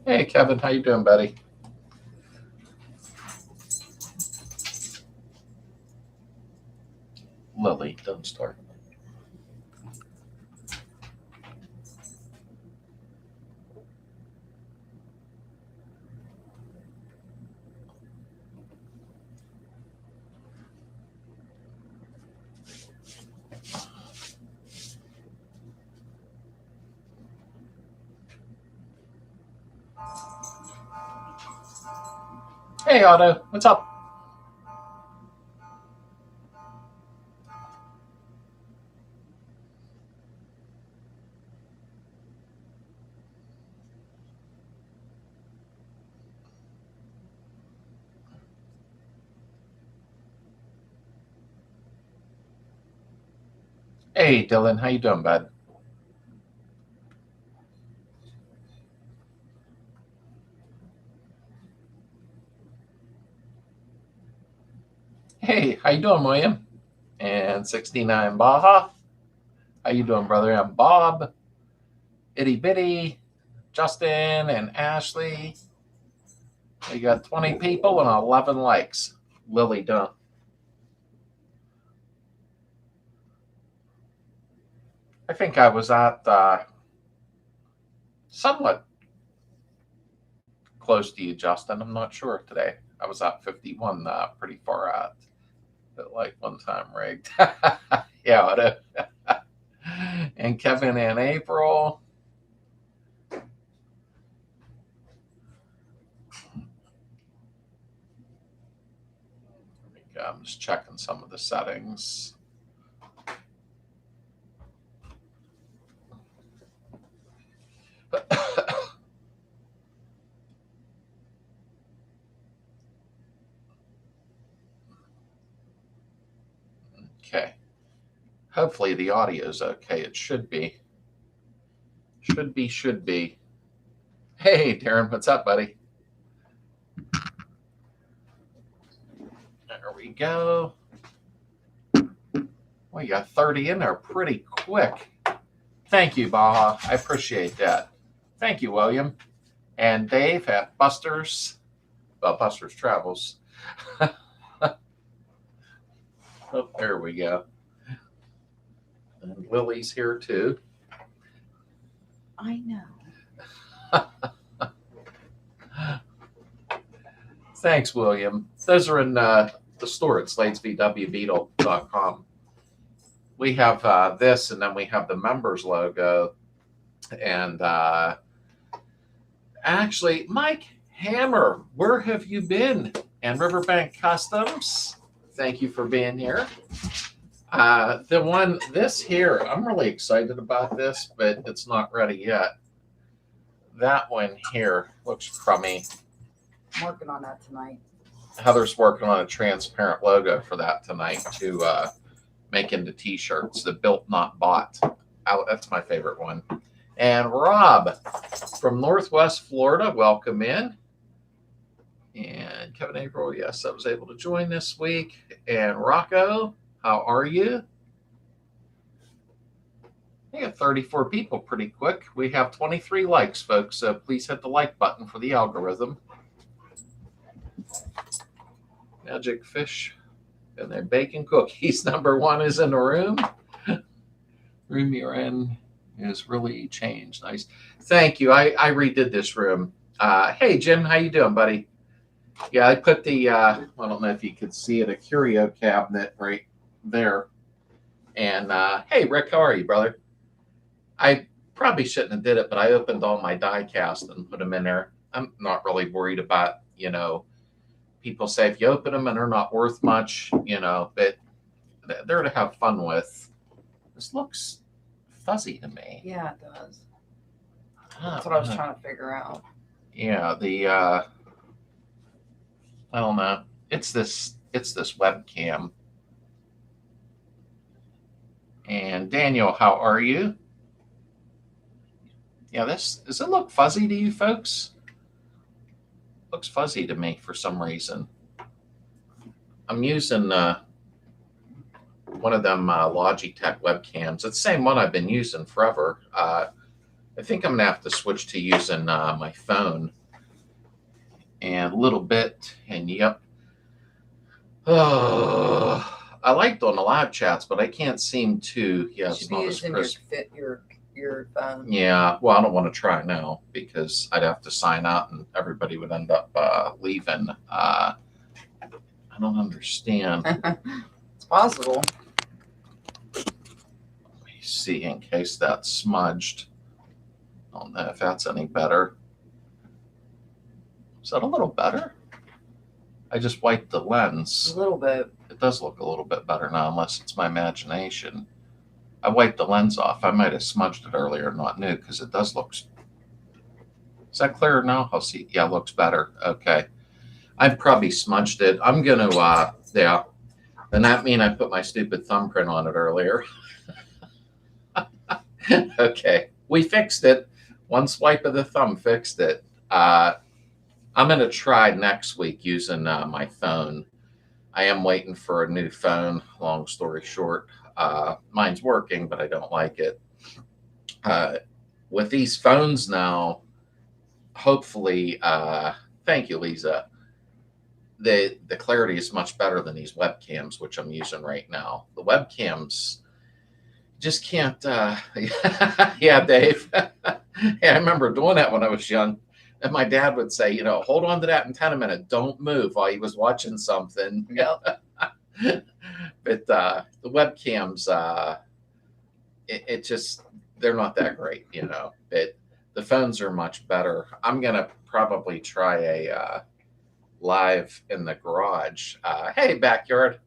Hey, Kevin, how you doing, buddy? Lily, don't start. Hey, Otto, what's up? Hey, Dylan, how you doing, bud? Hey, how you doing, William? And 69 Baja. How you doing, brother? I'm Bob, Itty Bitty, Justin, and Ashley. We got 20 people and 11 likes. Lily, don't. I think I was at somewhat close to you, Justin. I'm not sure today. I was at 51, pretty far out. But like one time rigged. Yeah, and Kevin and April. I'm just checking some of the settings. Okay. Hopefully the audio is okay. It should be. Should be. Hey, Darren, what's up, buddy? There we go. Well, you got 30 in there pretty quick. Thank you, Baja. I appreciate that. Thank you, William. And Dave at Buster's. Well, Buster's Travels. Oh, there we go. And Lily's here too. I know. Thanks, William. Those are in the store at sladesvwbeetle.com. We have this, and then we have the members logo. And actually, Mike Hammer, where have you been? And Riverbank Customs, thank you for being here. This here, I'm really excited about this, but it's not ready yet. That one here looks crummy. I'm working on that tonight. Heather's working on a transparent logo for that tonight to make into T-shirts. The built not bought. That's my favorite one. And Rob from Northwest Florida, welcome in. And Kevin April, yes, I was able to join this week. And Rocco, how are you? We got 34 people pretty quick. We have 23 likes, folks, so please hit the like button for the algorithm. Magic Fish and their bacon cookies. Number one is in the room. Room you're in is really changed. Nice. Thank you. I redid this room. Hey, Jim, how you doing, buddy? Yeah, I put the, I don't know if you could see it, a curio cabinet right there. And hey, Rick, how are you, brother? I probably shouldn't have did it, but I opened all my die cast and put them in there. I'm not really worried about, people say if you open them and they're not worth much, but they're to have fun with. This looks fuzzy to me. Yeah, it does. That's what I was trying to figure out. Yeah, I don't know. It's this webcam. And Daniel, how are you? Yeah, does it look fuzzy to you folks? Looks fuzzy to me for some reason. I'm using one of them Logitech webcams. It's the same one I've been using forever. I think I'm gonna have to switch to using my phone and a little bit. And yep. Oh, I liked on the live chats, but I can't seem to. Yeah, You it's should be not as using crisp. your phone. Yeah, well, I don't want to try now because I'd have to sign out and everybody would end up leaving. I don't understand. It's possible. Let me see in case that's smudged. I don't know if that's any better. Is that a little better? I just wiped the lens. A little bit. It does look a little bit better now, unless it's my imagination. I wiped the lens off. I might have smudged it earlier, not new, because it does look. Is that clearer now? I'll see. Yeah, it looks better. Okay. I've probably smudged it. I'm going to, yeah. Then that mean I put my stupid thumbprint on it earlier. Okay. We fixed it. One swipe of the thumb fixed it. I'm going to try next week using my phone. I am waiting for a new phone, long story short. Mine's working, but I don't like it. With these phones now, hopefully, thank you, Lisa. The clarity is much better than these webcams, which I'm using right now. The webcams just can't. Yeah, Dave. Yeah, I remember doing that when I was young. And my dad would say, you know, hold on to that antenna, don't move while he was watching something. Yep. But the webcams, it just, they're not that great, you know. But the phones are much better. I'm going to probably try a live in the garage. Hey, backyard,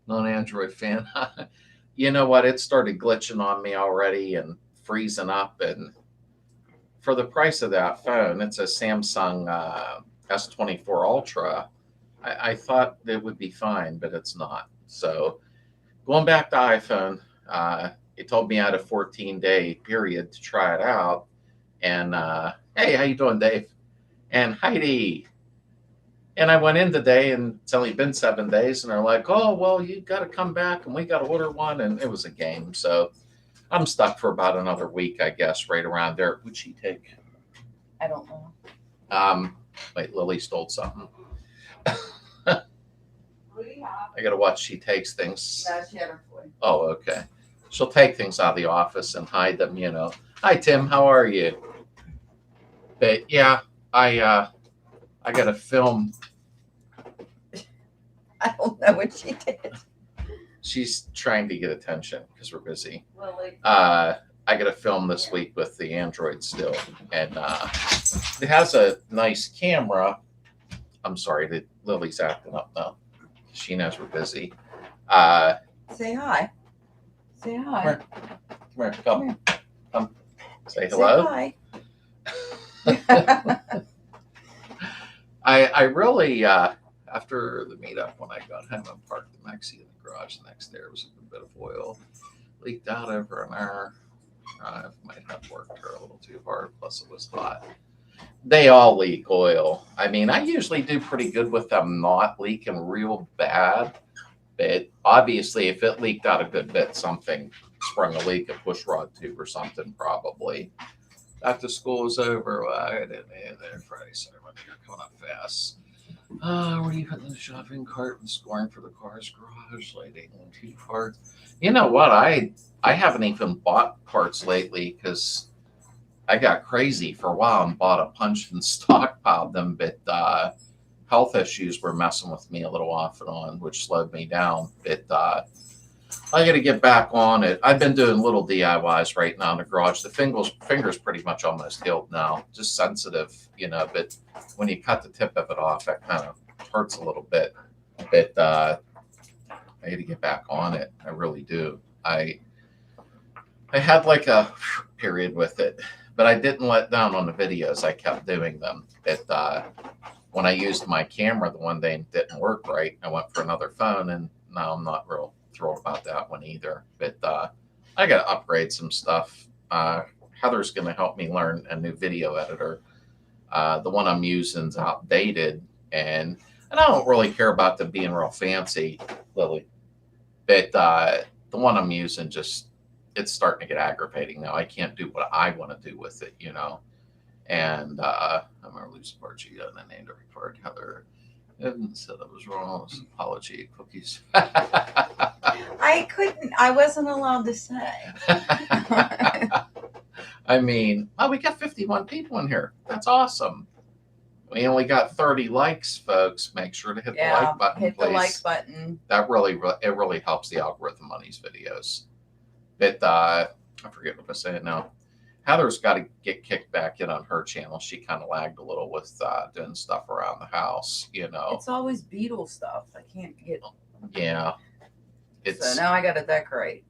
non-Android fan. You know what? It started glitching on me already and freezing up. And for the price of that phone, it's a Samsung S24 Ultra. I thought it would be fine, but it's not. So going back to iPhone, it told me I had a 14-day period to try it out. And hey, how you doing, Dave? And Heidi. And I went in today, and it's only been 7 days, and they're like, oh, well, you got to come back, and we got to order one. And it was a game. So I'm stuck for about another week, I guess, right around there. Would she take? I don't know. Wait, Lily stole something. I got to watch she takes things. No, she had her toy. Oh, okay. She'll take things out of the office and hide them, you know. Hi, Tim. How are you? But yeah, I got to film. I don't know what she did. She's trying to get attention because we're busy. Lily. I got to film this week with the Android still, and it has a nice camera. I'm sorry, Lily's acting up now. She knows we're busy. Say hi. Say hi. Come here. Come. Come. Say hello. Say hi. I really, after the meetup, when I got home and parked the Maxi in the garage next there, was a bit of oil leaked out over an hour. I might have worked her a little too hard, plus it was hot. They all leak oil. I mean, I usually do pretty good with them not leaking real bad, but obviously if it leaked out a good bit, something sprung a leak, a push rod tube or something probably. After school is over, well, I didn't there Friday, Saturday, Monday, you're coming up fast. Where are you putting the shopping cart and scoring for the car's garage lighting and 2 parts? You know what? I haven't even bought parts lately because I got crazy for a while and bought a punch and stockpiled them, but health issues were messing with me a little off and on, which slowed me down. But I got to get back on it. I've been doing little DIYs right now in the garage. The finger's pretty much almost healed now, just sensitive, you know, but when you cut the tip of it off, that kind of hurts a little bit. But I got to get back on it. I really do. I had like a period with it, but I didn't let down on the videos. I kept doing them. But when I used my camera, the one day didn't work right. I went for another phone, and now I'm not real thrilled about that one either. But I got to upgrade some stuff. Heather's going to help me learn a new video editor. The one I'm using is outdated, and I don't really care about them being real fancy, Lily. But the one I'm using just it's starting to get aggravating now. I can't do what I want to do with it, And I'm going to lose part G and I named every part Heather. And said I was wrong. It was an apology. Cookies. I wasn't allowed to say. I mean, we got 51 people in here. That's awesome. We only got 30 likes, folks. Make sure to hit the like button, hit please. the like button. That really helps the algorithm on these videos. But I forget what I was saying now. Heather's got to get kicked back in on her channel. She kind of lagged a little with doing stuff around the house, It's always Beetle stuff. I can't get. Yeah. So now I got to decorate.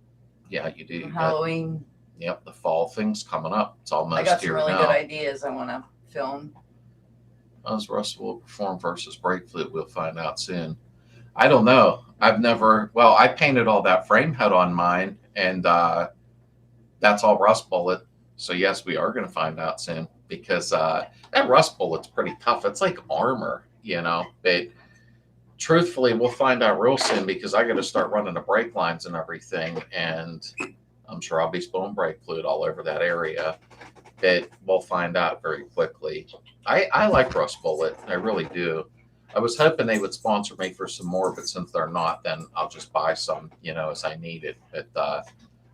Yeah, you do. Halloween. Yep, the fall thing's coming up. It's almost I got some here really now. good ideas I want to film. As Russell will perform versus brake fluid, we'll find out soon. I don't know. I painted all that frame head on mine, and that's all rust bullet. So yes, we are going to find out soon, because that rust bullet's pretty tough. It's like armor, But truthfully, we'll find out real soon, because I got to start running the brake lines and everything, and I'm sure I'll be spilling brake fluid all over that area. But we'll find out very quickly. I like rust bullet. I really do. I was hoping they would sponsor me for some more, but since they're not, then I'll just buy some, as I need it. But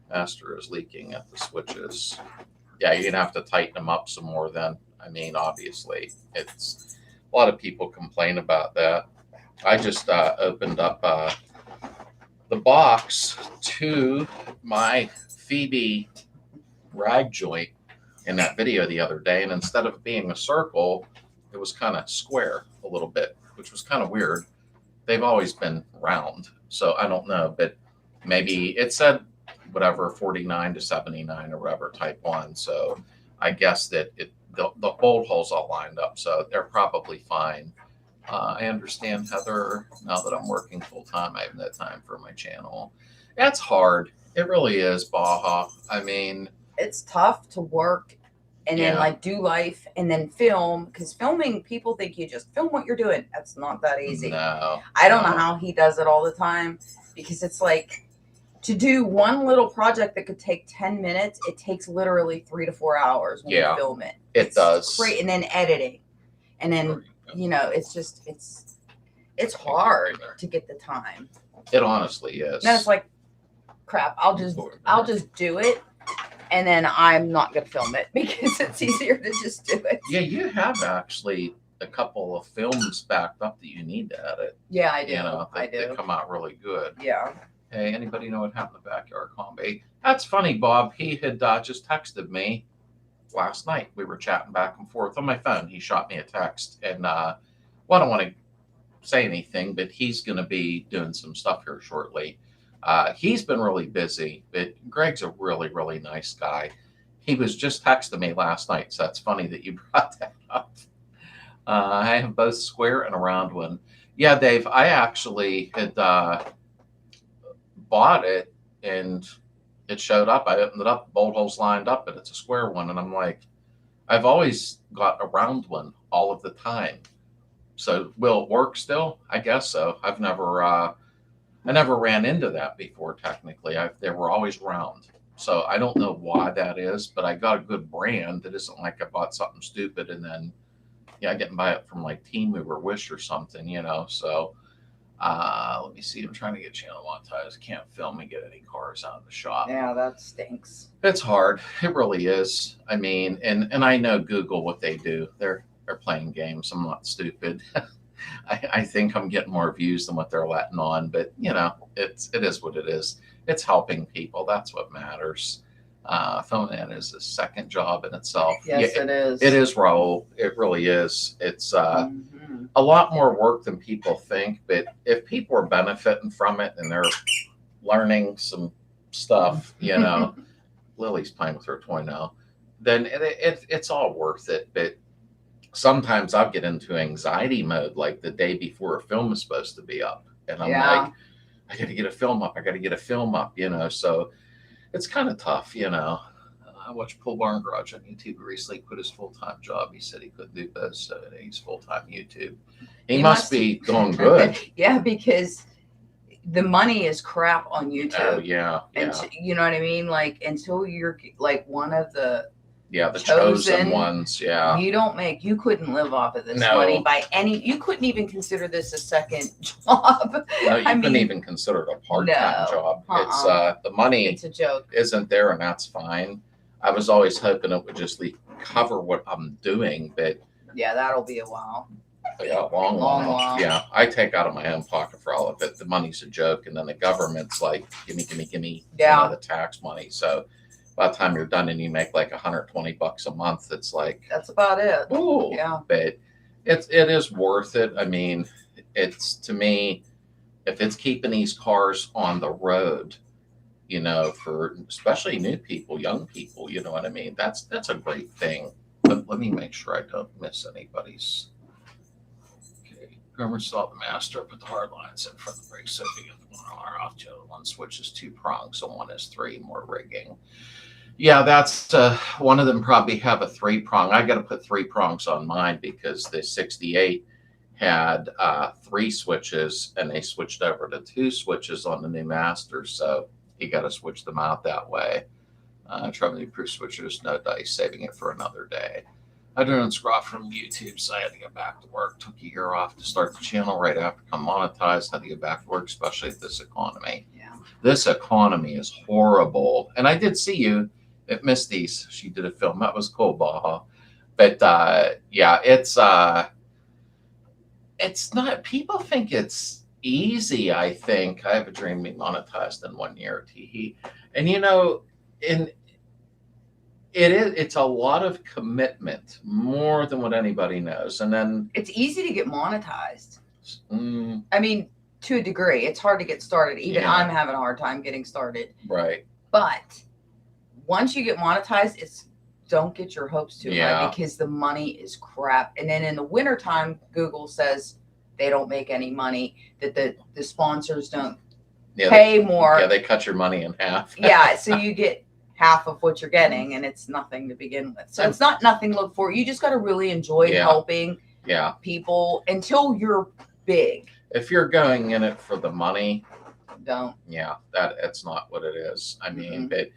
master is leaking at the switches. Yeah, you're gonna have to tighten them up some more then. I mean, obviously, it's a lot of people complain about that. I just opened up the box to my Phoebe rag joint in that video the other day, and instead of being a circle, it was kind of square a little bit, which was kind of weird. They've always been round, so I don't know, but maybe it said whatever 49 to 79 or whatever type 1, so I guess that the bolt holes all lined up, so they're probably fine. I understand, Heather, now that I'm working full time, I have no time for my channel. That's hard. It really is, Baja. I mean, it's tough to work and then do life and then film, because filming, people think you just film what you're doing. That's not that easy. No, I don't know how he does it all the time, because it's like, to do one little project that could take 10 minutes, it takes literally 3 to 4 hours when you film it. It does. Great. And then editing. And then, it's just, it's hard to get the time. It honestly is. Then it's like, crap, I'll just do it. And then I'm not going to film it, because it's easier to just do it. Yeah, you have actually a couple of films backed up that you need to edit. Yeah, I do. I do. They come out really good. Yeah. Hey, anybody know what happened to Backyard Combi? That's funny, Bob. He had just texted me last night. We were chatting back and forth on my phone. He shot me a text, and I don't want to say anything, but he's going to be doing some stuff here shortly. He's been really busy, but Greg's a really, really nice guy. He was just texting me last night, so that's funny that you brought that up. I have both square and a round one. Yeah, Dave, I actually had bought it, and it showed up. I opened it up, bolt holes lined up, and it's a square one. And I'm like, I've always got a round one all of the time. So will it work still? I guess so. I never ran into that before, technically. They were always round. So I don't know why that is, but I got a good brand. It isn't like I bought something stupid and then, I didn't buy it from like Temu or Wish or something, So let me see. I'm trying to get channel monetized. Can't film and get any cars out of the shop. Yeah, that stinks. It's hard. It really is. I mean, and I know Google, what they do. They're playing games. I'm not stupid. I think I'm getting more views than what they're letting on, but it is what it is. It's helping people. That's what matters. Filming that is a second job in itself. Yes, it is. It is, Raul. It really is. It's a lot more work than people think, but if people are benefiting from it and they're learning some stuff, Lily's playing with her toy now, then it's all worth it. But sometimes I'll get into anxiety mode, like the day before a film is supposed to be up, and I'm like, I got to get a film up. So it's kind of tough, I watched Pull Barn Garage on YouTube. He recently quit his full-time job. He said he couldn't do both, so he's full-time YouTube. He must be doing good. Yeah, because the money is crap on YouTube. Oh yeah, And you know what I mean? Like until you're like one of the the chosen ones. Yeah, you couldn't live off of this money by any. You couldn't even consider this a second job. No, you couldn't even consider it a part-time job. It's the money. It's a joke. Isn't there, and that's fine. I was always hoping it would just cover what I'm doing, but yeah, that'll be a while. Yeah, long while. Yeah, I take out of my own pocket for all of it. The money's a joke, and then the government's like, gimme. Yeah, the tax money. So by the time you're done and you make like $120 a month, it's like that's about it. Oh, yeah. But it is worth it. I mean, it's to me, if it's keeping these cars on the road, for especially new people, young people, you know what I mean? That's a great thing. But let me make sure I don't miss anybody's. Groomer salt the master, put the hard lines in front of the brake so if you get the one R off, the other one switches 2 prongs and one is 3, more rigging. Yeah, that's one of them probably have a 3-prong. I got to put 3 prongs on mine because the 68 had 3 switches and they switched over to 2 switches on the new master. So you got to switch them out that way. Trouble proof switches, no dice, saving it for another day. I didn't scroll from YouTube, so I had to get back to work. Took a year off to start the channel right after I'm monetized. Had to get back to work, especially at this economy. Yeah. This economy is horrible. And I did see you at Misty's. She did a film. That was cool, Baja. But yeah, it's not, people think it's easy, I think. I have a dream being monetized in 1 year, teehee. And it's a lot of commitment, more than what anybody knows. And then it's easy to get monetized. I mean, to a degree, it's hard to get started. Even I'm having a hard time getting started. Right. But once you get monetized, don't get your hopes too high because the money is crap. And then in the wintertime, Google says they don't make any money, that the sponsors don't pay more. Yeah, they cut your money in half. Yeah, so you get half of what you're getting, and it's nothing to begin with. So it's not nothing to look for. You just got to really enjoy helping people until you're big. If you're going in it for the money, don't. Yeah, that's not what it is. I mean, but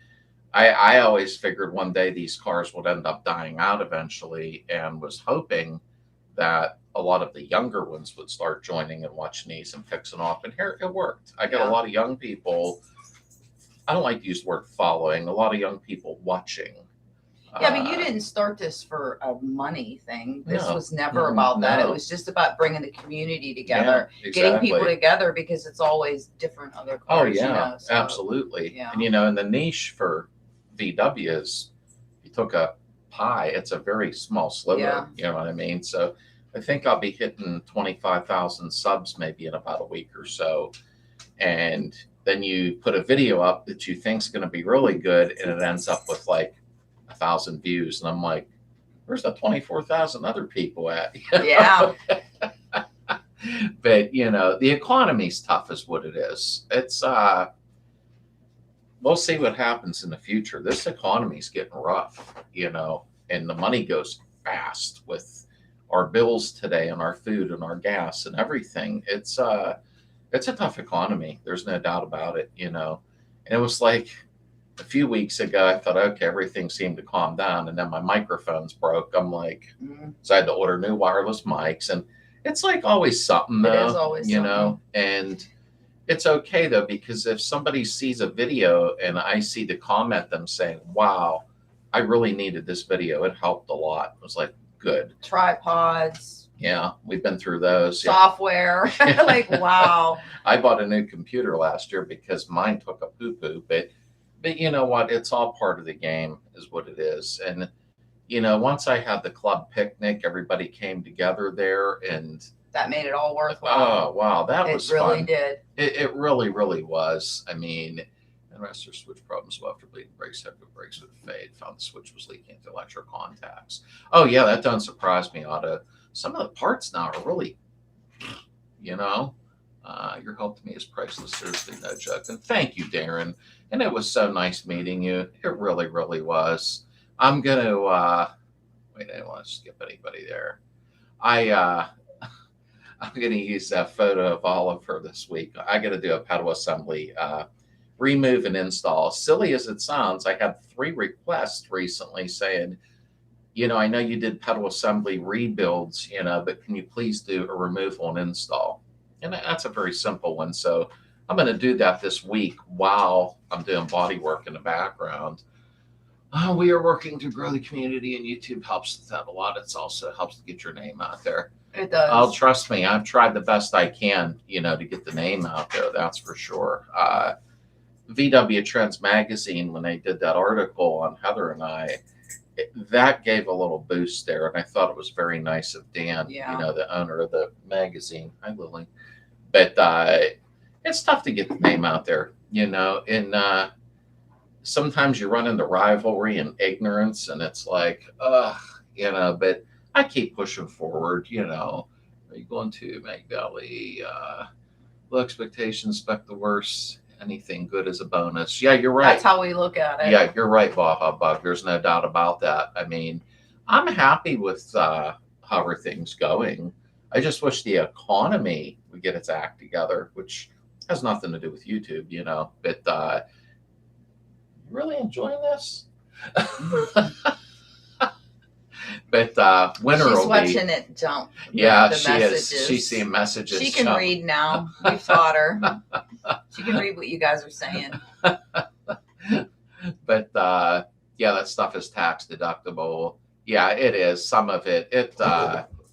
I always figured one day these cars would end up dying out eventually, and was hoping that a lot of the younger ones would start joining and watching these and fixing off. And here it worked. I got a lot of young people. I don't like to use the word following. A lot of young people watching. Yeah, but you didn't start this for a money thing. This was never about that. It was just about bringing the community together, getting people together, because it's always different other cars. Oh, yeah, absolutely. Yeah. And, and the niche for VW is, you took a pie, it's a very small sliver. You know what I mean? So I think I'll be hitting 25,000 subs maybe in about a week or so. And then you put a video up that you think's going to be really good, and it ends up with like 1,000 views, and I'm like, where's the 24,000 other people at? Yeah. But the economy's tough is what it is. It's we'll see what happens in the future. This economy's getting rough, and the money goes fast with our bills today and our food and our gas and everything. It's a tough economy. There's no doubt about it, And it was like a few weeks ago, I thought, okay, everything seemed to calm down. And then my microphones broke. I'm like, so I had to order new wireless mics. And it's like always something, though. It is always something. And it's okay, though, because if somebody sees a video and I see the comment them saying, wow, I really needed this video. It helped a lot. It was like, good. Tripods. Yeah, we've been through those. Software. Like, wow. I bought a new computer last year because mine took a poo-poo. But you know what? It's all part of the game is what it is. And, once I had the club picnic, everybody came together there. And that made it all worthwhile. Oh, wow. That was fun. It really did. It really, really was. I mean, and master switch problems well after bleeding brakes, heavy brakes would fade. Found the switch was leaking into electric contacts. Oh, yeah, that doesn't surprise me, Otto. Some of the parts now are really, your help to me is priceless. Seriously, no joke. And thank you, Darren. And it was so nice meeting you. It really, really was. I'm going to, wait, I don't want to skip anybody there. I I'm going to use that photo of Oliver this week. I got to do a pedal assembly, remove and install. Silly as it sounds, I had 3 requests recently saying, I know you did pedal assembly rebuilds, but can you please do a removal and install? And that's a very simple one. So I'm going to do that this week while I'm doing body work in the background. We are working to grow the community, and YouTube helps with that a lot. It also helps to get your name out there. It does. Oh, trust me, I've tried the best I can, to get the name out there. That's for sure. VW Trends Magazine, when they did that article on Heather and I, that gave a little boost there, and I thought it was very nice of Dan, the owner of the magazine. Hi, Lily. But it's tough to get the name out there, and sometimes you run into rivalry and ignorance, and it's like, but I keep pushing forward, Are you going to Mag Valley? Low expectations, expect the worst. Anything good is a bonus. Yeah, you're right. That's how we look at it. Yeah, you're right, Baja Bug. There's no doubt about that. I mean, I'm happy with how everything's going. I just wish the economy would get its act together, which has nothing to do with YouTube, But really enjoying this? But winter She's will watching be, it jump. Yeah, the she messages. is. She's seeing messages. She can jump. read now. We've taught her. She can read what you guys are saying. But yeah, that stuff is tax deductible. Yeah, it is. Some of it.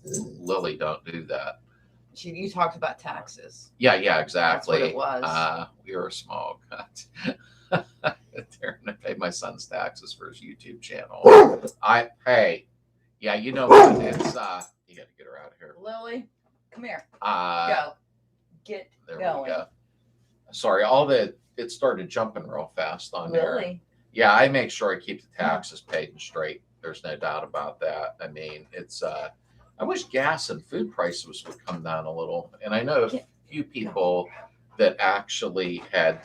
Lily, don't do that. You talked about taxes. Yeah, exactly. That's what it was. We were a small cut. They're gonna pay my son's taxes for his YouTube channel. Yeah, you know what? It's you got to get her out of here. Lily, come here. Go. Get there going. We go. Sorry, it started jumping real fast on there. Lily. Yeah, I make sure I keep the taxes paid and straight. There's no doubt about that. I mean, it's I wish gas and food prices would come down a little. And I know a few people that actually had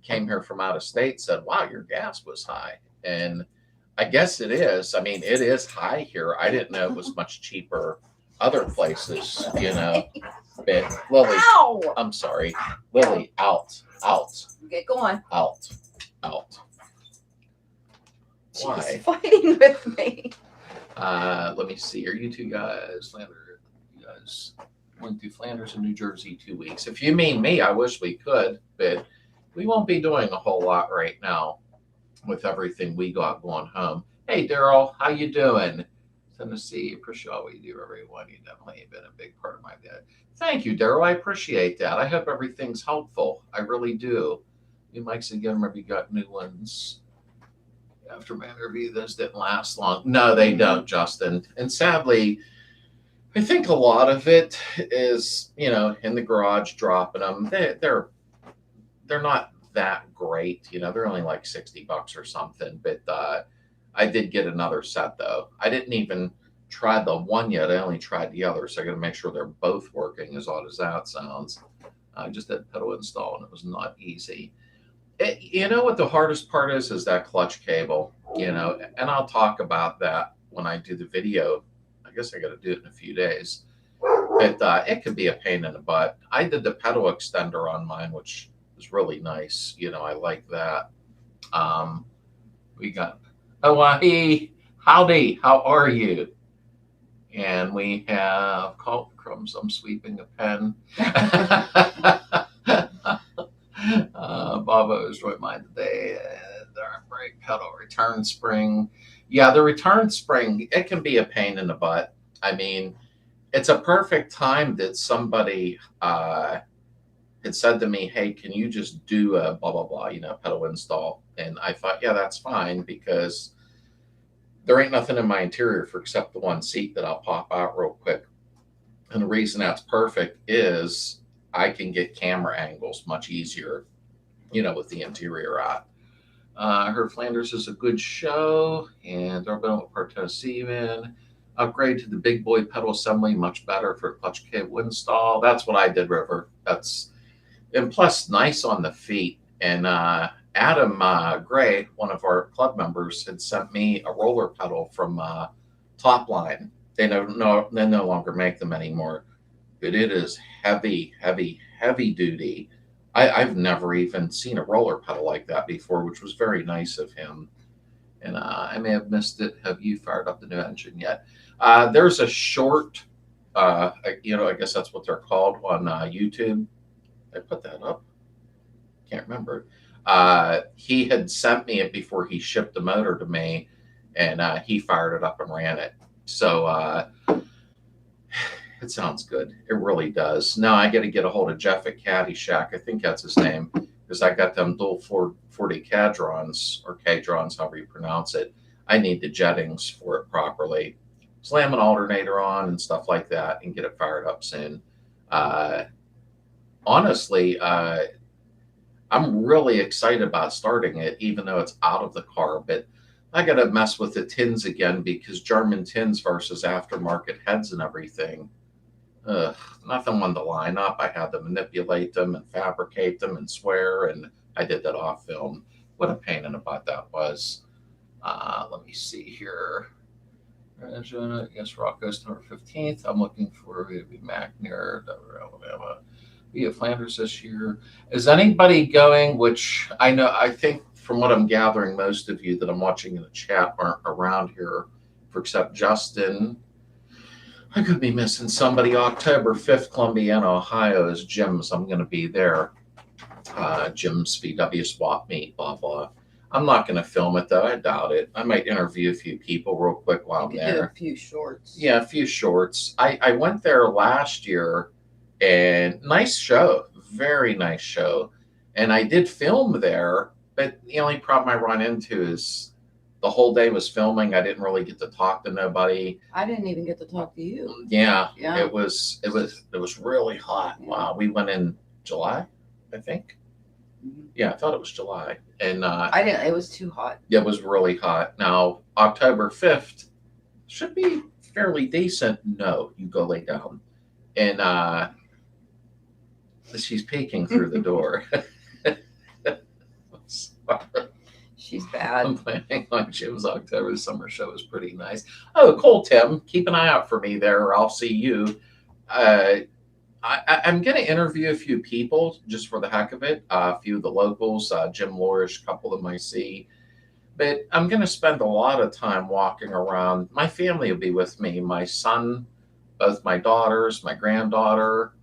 came here from out of state said, wow, your gas was high. And I guess it is. I mean, it is high here. I didn't know it was much cheaper other places, But Lily, Ow! I'm sorry. Lily, out. Get going. Out. She's Why? fighting with me. Let me see. Are you two guys, you guys went to Flanders and New Jersey 2 weeks. If you mean me, I wish we could, but we won't be doing a whole lot right now with everything we got going home. Hey, Daryl, how you doing? Tennessee, appreciate all we do, everyone. You definitely have been a big part of my day. Thank you, Daryl. I appreciate that. I hope everything's helpful. I really do. New mics again, maybe got new ones. After my interview, those didn't last long. No, they don't, Justin. And sadly, I think a lot of it is, in the garage dropping them. They're not that great. They're only like $60 or something. But I did get another set though. I didn't even try the one yet. I only tried the other. So I got to make sure they're both working, as odd as that sounds. I just did pedal install and it was not easy. You know what the hardest part is that clutch cable, and I'll talk about that when I do the video. I guess I got to do it in a few days. But it could be a pain in the butt. I did the pedal extender on mine, which was really nice. I like that. We got Hawaii. Howdy, how are you? And we have crumbs. I'm sweeping a pen. Bobo is joined mine today. The arm brake pedal return spring. Yeah, the return spring, it can be a pain in the butt. I mean, it's a perfect time that somebody had said to me, hey, can you just do a blah, blah, blah, pedal install? And I thought, yeah, that's fine, because there ain't nothing in my interior except the one seat that I'll pop out real quick. And the reason that's perfect is I can get camera angles much easier, with the interior out. I heard Flanders is a good show, and I've been with Part Steven. Upgrade to the big boy pedal assembly, much better for clutch cable install. That's what I did, River. And plus nice on the feet. And Adam Gray, one of our club members, had sent me a roller pedal from Topline. They no longer make them anymore. but it is heavy, heavy, heavy duty. I've never even seen a roller pedal like that before, which was very nice of him. And I may have missed it. Have you fired up the new engine yet? There's a short, I guess that's what they're called on YouTube. I put that up. Can't remember. He had sent me it before he shipped the motor to me, and he fired it up and ran it. So it sounds good. It really does. Now I got to get a hold of Jeff at Caddyshack. I think that's his name, because I got them dual 440 cadrons, or cadrons, however you pronounce it. I need the jettings for it properly. Slam an alternator on and stuff like that, and get it fired up soon. Honestly, I'm really excited about starting it, even though it's out of the car. But I got to mess with the tins again, because German tins versus aftermarket heads and everything. Nothing wanted to line up. I had to manipulate them and fabricate them and swear, and I did that off film. What a pain in the butt that was. Let me see here. Yes, Rock goes November 15th. I'm looking for a Mac near Alabama. Be at Flanders this year. Is anybody going? Which I think from what I'm gathering, most of you that I'm watching in the chat aren't around here, except Justin. I could be missing somebody. October 5th, Columbiana, Ohio is Jim's. I'm going to be there. Jim's VW swap meet, blah, blah. I'm not going to film it, though. I doubt it. I might interview a few people real quick while I'm there. Do a few shorts. Yeah, a few shorts. I went there last year, and nice show. Very nice show. And I did film there, but the only problem I run into is the whole day was filming. I didn't really get to talk to nobody. I didn't even get to talk to you. Yeah. It was really hot. Yeah. Wow. We went in July, I think. Mm-hmm. Yeah, I thought it was July. And I didn't. It was too hot. It was really hot. Now, October 5th should be fairly decent. No, you go lay down. And she's peeking through the door. She's bad. I'm planning on Jim's October summer show is pretty nice. Oh, cool, Tim. Keep an eye out for me there, or I'll see you. I'm going to interview a few people just for the heck of it. A few of the locals, Jim Lorish, a couple of them I see. But I'm going to spend a lot of time walking around. My family will be with me. My son, both my daughters, my granddaughter.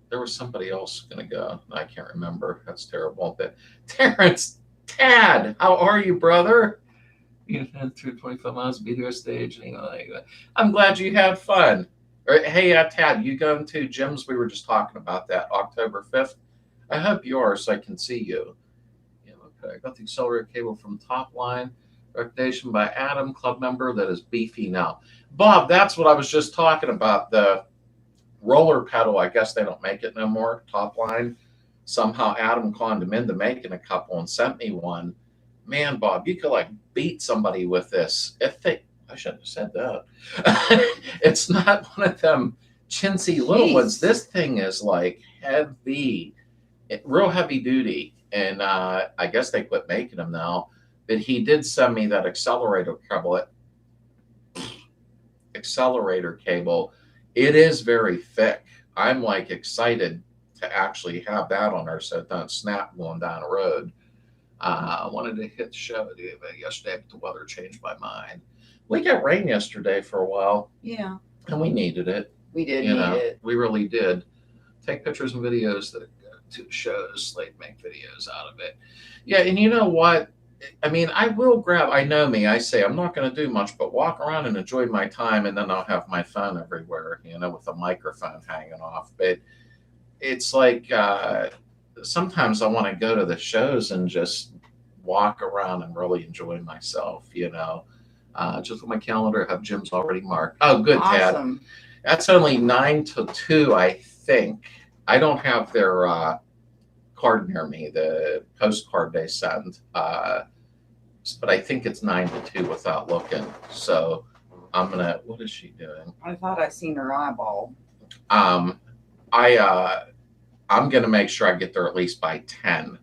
There was somebody else going to go. I can't remember. That's terrible. But Terrence, Tad, how are you, brother? You had through 25 miles, be there stage. I'm glad you had fun. Hey, Tad, you going to Jim's? We were just talking about that, October 5th. I hope you are, so I can see you. Yeah, okay. I got the accelerator cable from Top Line. Recommendation by Adam, club member that is beefy now. Bob, that's what I was just talking about. The roller pedal, I guess they don't make it no more, Top Line. Somehow Adam conned him into making a couple and sent me one. Man, Bob, you could like beat somebody with this. I shouldn't have said that. It's not one of them chintzy little ones. This thing is like heavy, real heavy duty. And I guess they quit making them now. But he did send me that accelerator cable. It is very thick. I'm like excited to actually have that on there so it don't snap going down the road. I wanted to hit the show yesterday, but the weather changed my mind. We got rain yesterday for a while. Yeah. And we needed it. We did need it. We really did. Take pictures and videos that go to shows, Slade make videos out of it. Yeah, and you know what? I mean, I will grab, I know me, I say I'm not going to do much, but walk around and enjoy my time, and then I'll have my phone everywhere, with a microphone hanging off. But it's like sometimes I want to go to the shows and just walk around and really enjoy myself, Just with my calendar, I have Jim's already marked. Oh, good, awesome. Tad. That's only 9 to 2, I think. I don't have their card near me, the postcard they send. But I think it's 9 to 2 without looking. So I'm going to, what is she doing? I thought I seen her eyeball. I'm going to make sure I get there at least by 10.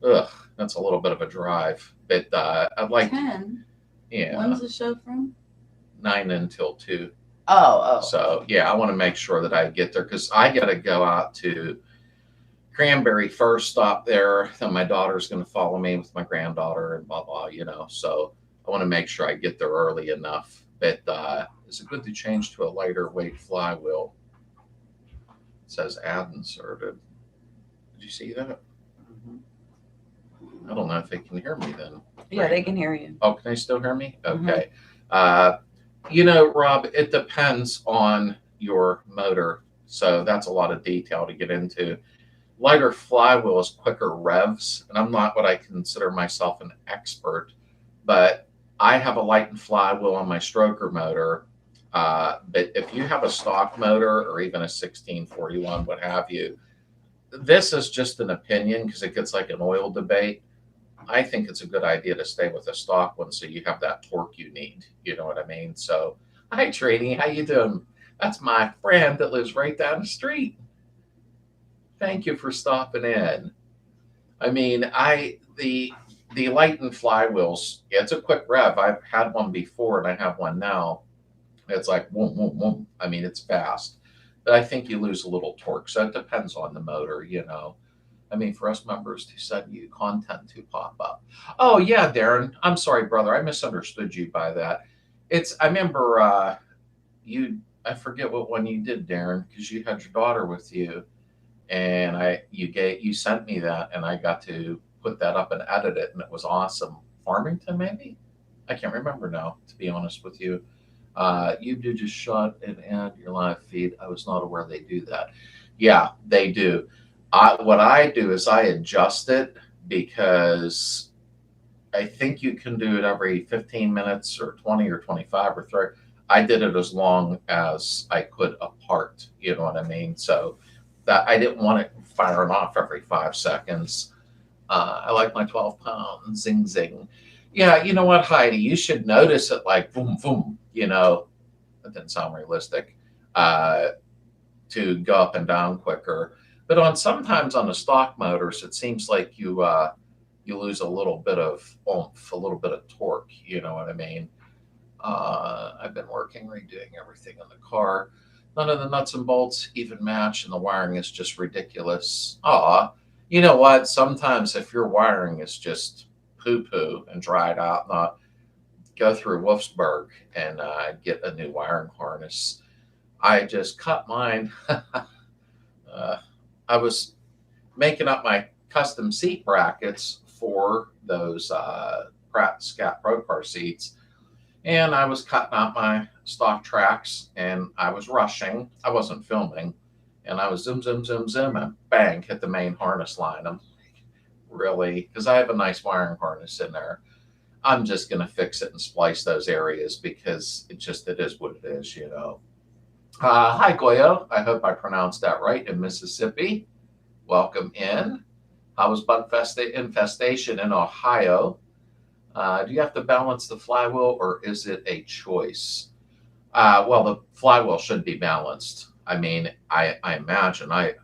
Ugh, that's a little bit of a drive. But I'd like 10? Yeah. When's the show from? 9 until 2. Oh. So yeah, I want to make sure that I get there because I got to go out to Cranberry first, stop there. Then my daughter's going to follow me with my granddaughter and blah blah. So I want to make sure I get there early enough. But is it good to change to a lighter weight flywheel? It says add inserted. Did you see that? I don't know if they can hear me then. Yeah, they can hear you. Oh, can they still hear me? Okay. Rob, it depends on your motor. So that's a lot of detail to get into. Lighter flywheel is quicker revs, and I'm not what I consider myself an expert, but I have a lightened flywheel on my stroker motor. But if you have a stock motor or even a 1641, what have you, this is just an opinion because it gets like an oil debate. I think it's a good idea to stay with a stock one so you have that torque you need. You know what I mean? So, hi Trini, how you doing? That's my friend that lives right down the street. Thank you for stopping in. I mean, the lightened flywheels, it's a quick rev. I've had one before and I have one now. It's like boom, boom, boom. I mean, it's fast. But I think you lose a little torque. So it depends on the motor, I mean, for us members to send you content to pop up. Oh yeah, Darren. I'm sorry, brother. I misunderstood you by that. I remember I forget what one you did, Darren, because you had your daughter with you. And you sent me that and I got to put that up and edit it and it was awesome. Farmington, maybe? I can't remember now, to be honest with you. You do just shut and add your live feed. I was not aware they do that. Yeah, they do. What I do is I adjust it because I think you can do it every 15 minutes or 20 or 25 or 30. I did it as long as I could apart. You know what I mean? So that I didn't want it firing off every 5 seconds. I like my 12-pound zing zing. Yeah, you know what, Heidi? You should notice it like boom, boom. That didn't sound realistic. To go up and down quicker. But sometimes on the stock motors, it seems like you lose a little bit of oomph, a little bit of torque. You know what I mean? I've been redoing everything in the car. None of the nuts and bolts even match, and the wiring is just ridiculous. You know what? Sometimes if your wiring is just poo-poo and dried out, not go through Wolfsburg and get a new wiring harness. I just cut mine. I was making up my custom seat brackets for those Pratt Scat Pro Car seats. And I was cutting out my stock tracks and I was rushing. I wasn't filming. And I was zoom, zoom, zoom, zoom, and bang, hit the main harness line. I'm like, really? Because I have a nice wiring harness in there. I'm just going to fix it and splice those areas because it is what it is, Hi, Goyo. I hope I pronounced that right in Mississippi. Welcome in. How was bug infestation in Ohio? Do you have to balance the flywheel or is it a choice? Well, the flywheel should be balanced. I mean, I imagine I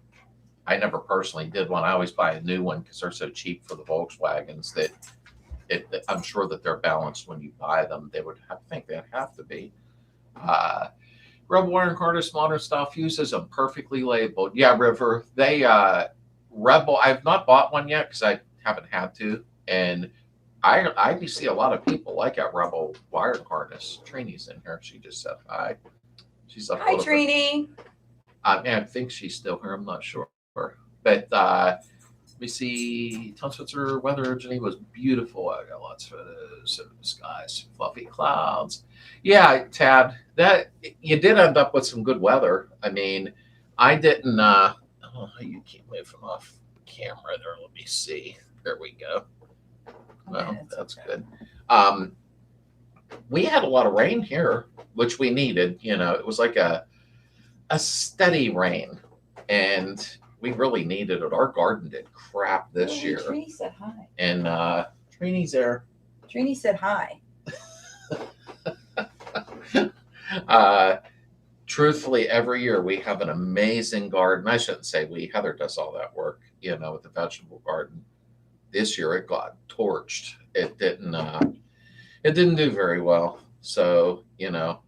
never personally did one. I always buy a new one because they're so cheap for the Volkswagens that I'm sure that they're balanced when you buy them. They'd have to be. Rebel wiring harness, modern style fuses, and perfectly labeled. Yeah, River. They Rebel. I've not bought one yet because I haven't had to, and I see a lot of people like a Rebel wiring harness. Trini's in here. She just said hi. She's up. Hi, Trini. I think she's still here. I'm not sure, but let me see. Tshirts weather in Geneva was beautiful. I got lots of photos of the skies, fluffy clouds. Yeah, Tad, that you did end up with some good weather. I mean, I didn't. You keep moving off camera there. Let me see. There we go. Well, that's good. We had a lot of rain here, which we needed. It was like a steady rain, and we really needed it. Our garden did crap this year. Trini said hi. And Trini's there. Trini said hi. Truthfully, every year we have an amazing garden. I shouldn't say we. Heather does all that work, with the vegetable garden. This year it got torched. It didn't do very well. So,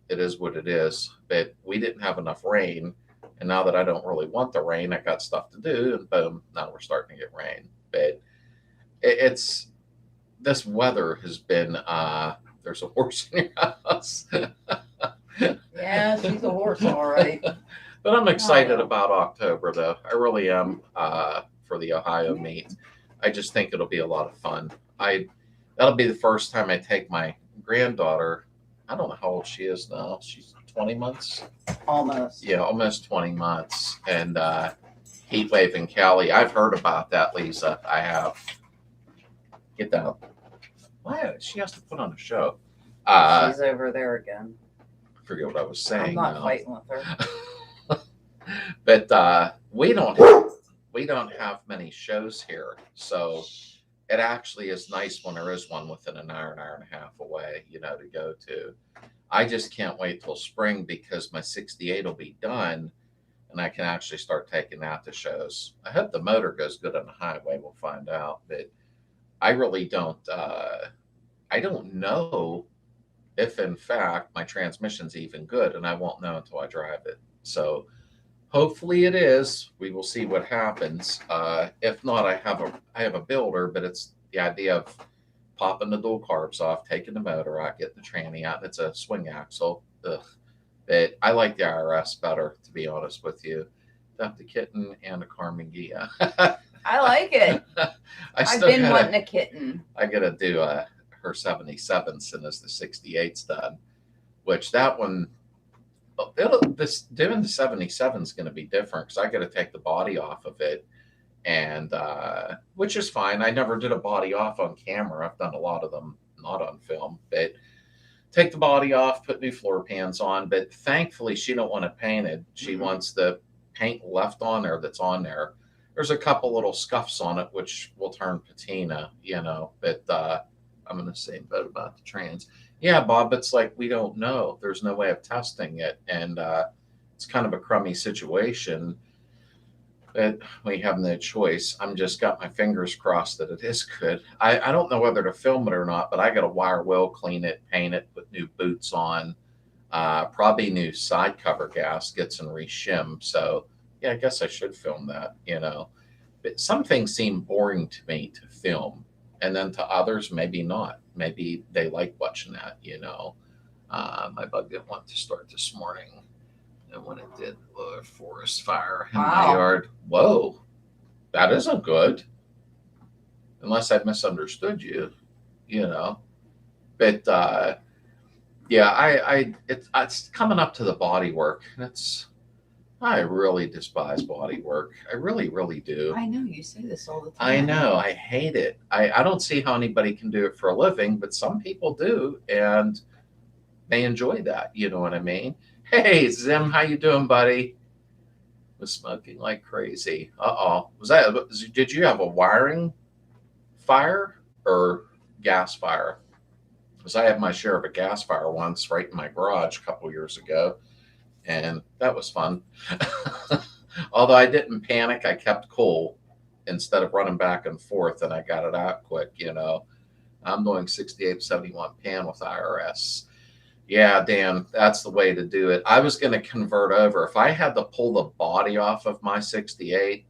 it is what it is. But we didn't have enough rain. And now that I don't really want the rain, I got stuff to do. And boom, now we're starting to get rain. But it's this weather has been, there's a horse in your house. Yeah, she's a horse, all right. But I'm excited about October, though. I really am, for the Ohio meet. I just think it'll be a lot of fun. That'll be the first time I take my granddaughter. I don't know how old she is now. She's 20 months. Almost. Yeah, almost 20 months. And heat wave in Cali. I've heard about that, Lisa. I have. Get down. Why? She has to put on a show. She's over there again. I forget what I was saying. I'm not fighting with her. But we don't have many shows here, so it actually is nice when there is one within an hour and a half away, to go to. I just can't wait till spring because my 68 will be done and I can actually start taking that to shows. I hope the motor goes good on the highway. We'll find out, but I really don't. I don't know if in fact my transmission's even good, and I won't know until I drive it. So hopefully it is. We will see what happens. If not, I have a builder, but it's the idea of popping the dual carbs off, taking the motor out, getting the tranny out, and it's a swing axle. Ugh. But I like the IRS better, to be honest with you. Got the kitten and a Carmen Gia. I like it. I've been wanting a kitten. I got to do her 77 soon as the 68's done, which that one, doing the 77 is going to be different because I got to take the body off of it, and which is fine. I never did a body off on camera. I've done a lot of them not on film, but take the body off, put new floor pans on. But thankfully, she don't want it painted. She wants the paint left on there that's on there. There's a couple little scuffs on it, which will turn patina, but I'm in the same boat about the trans. Yeah, Bob, it's like we don't know. There's no way of testing it. And it's kind of a crummy situation, but we have no choice. I'm just got my fingers crossed that it is good. I don't know whether to film it or not, but I got to wire well, clean it, paint it, put new boots on, probably new side cover gaskets and re-shim. So yeah, I guess I should film that, But some things seem boring to me to film. And then to others, maybe not. Maybe they like watching that, My bug didn't want to start this morning. And when it did, a forest fire in my yard. Whoa, that isn't good. Unless I misunderstood you, But yeah, it's coming up to the body work. I really despise body work. I really, really do. I know you say this all the time. I know. I hate it. I don't see how anybody can do it for a living, but some people do, and they enjoy that. You know what I mean? Hey, Zim, how you doing, buddy? Was smoking like crazy. Uh-oh. Did you have a wiring fire or gas fire? Because I had my share of a gas fire once right in my garage a couple years ago. And that was fun. Although I didn't panic, I kept cool instead of running back and forth, and I got it out quick, I'm doing 68, 71 pan with IRS. Yeah, Dan, that's the way to do it. I was going to convert over. If I had to pull the body off of my 68,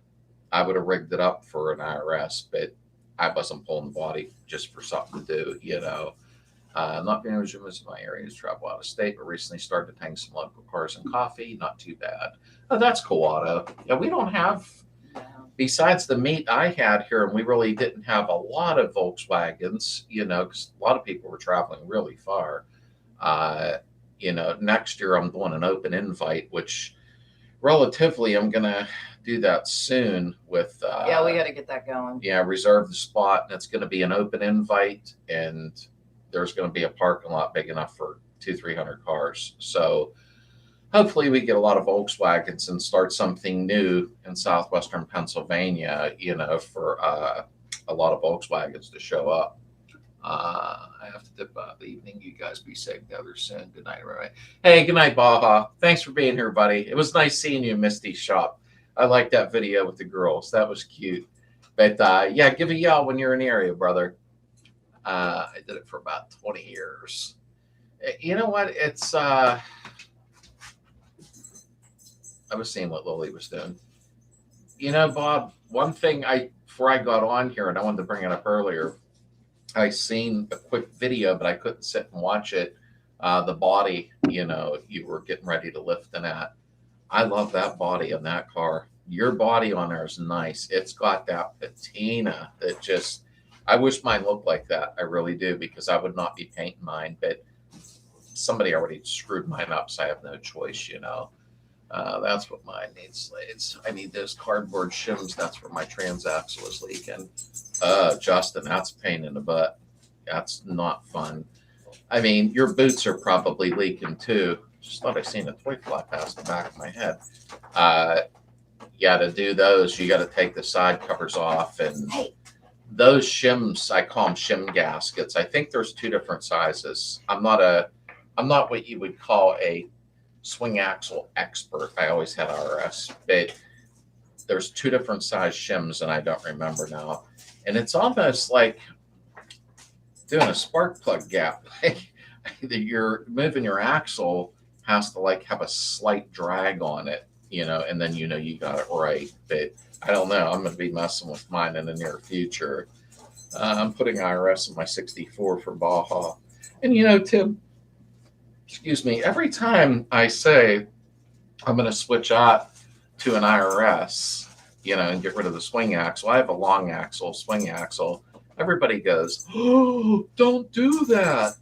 I would have rigged it up for an IRS, but I wasn't pulling the body just for something to do, Not being able to miss my areas, travel out of state, but recently started to tank some local cars and coffee. Not too bad. Oh, that's cool, Otto. Yeah, we don't have, besides the meet I had here, and we really didn't have a lot of Volkswagens, because a lot of people were traveling really far. Next year I'm doing an open invite, which relatively I'm going to do that soon with. Yeah, we got to get that going. Yeah, reserve the spot, and it's going to be an open invite, and there's going to be a parking lot big enough for 200-300 cars. So hopefully we get a lot of Volkswagens and start something new in southwestern Pennsylvania, for a lot of Volkswagens to show up. I have to dip out the evening. You guys be safe together soon. Good night, everybody. Hey, good night, Baja. Thanks for being here, buddy. It was nice seeing you in Misty's shop. I liked that video with the girls. That was cute. But yeah, give a yell when you're in the area, brother. I did it for about 20 years. You know what? It's I was seeing what Lily was doing. You know, Bob, one thing before I got on here, and I wanted to bring it up earlier, I seen a quick video, but I couldn't sit and watch it. The body, you were getting ready to lift in that. I love that body in that car. Your body on there is nice. It's got that patina that just, I wish mine looked like that. I really do, because I would not be painting mine, but somebody already screwed mine up, so I have no choice. That's what mine needs, Slades. I need those cardboard shims. That's where my transaxle is leaking. Justin, that's a pain in the butt. That's not fun. I mean, your boots are probably leaking too. Just thought I seen a toy fly past the back of my head. You got to do those. You got to take the side covers off, and those shims, I call them shim gaskets. I think there's two different sizes. I'm not what you would call a swing axle expert. I always had RS, but there's two different size shims, and I don't remember now. And it's almost like doing a spark plug gap. You're moving your axle has to like have a slight drag on it, and then you got it right. But I don't know. I'm going to be messing with mine in the near future. I'm putting IRS in my 64 for Baja. And Tim, excuse me, every time I say I'm going to switch out to an IRS, and get rid of the swing axle, I have a long axle, swing axle. Everybody goes, "Oh, don't do that."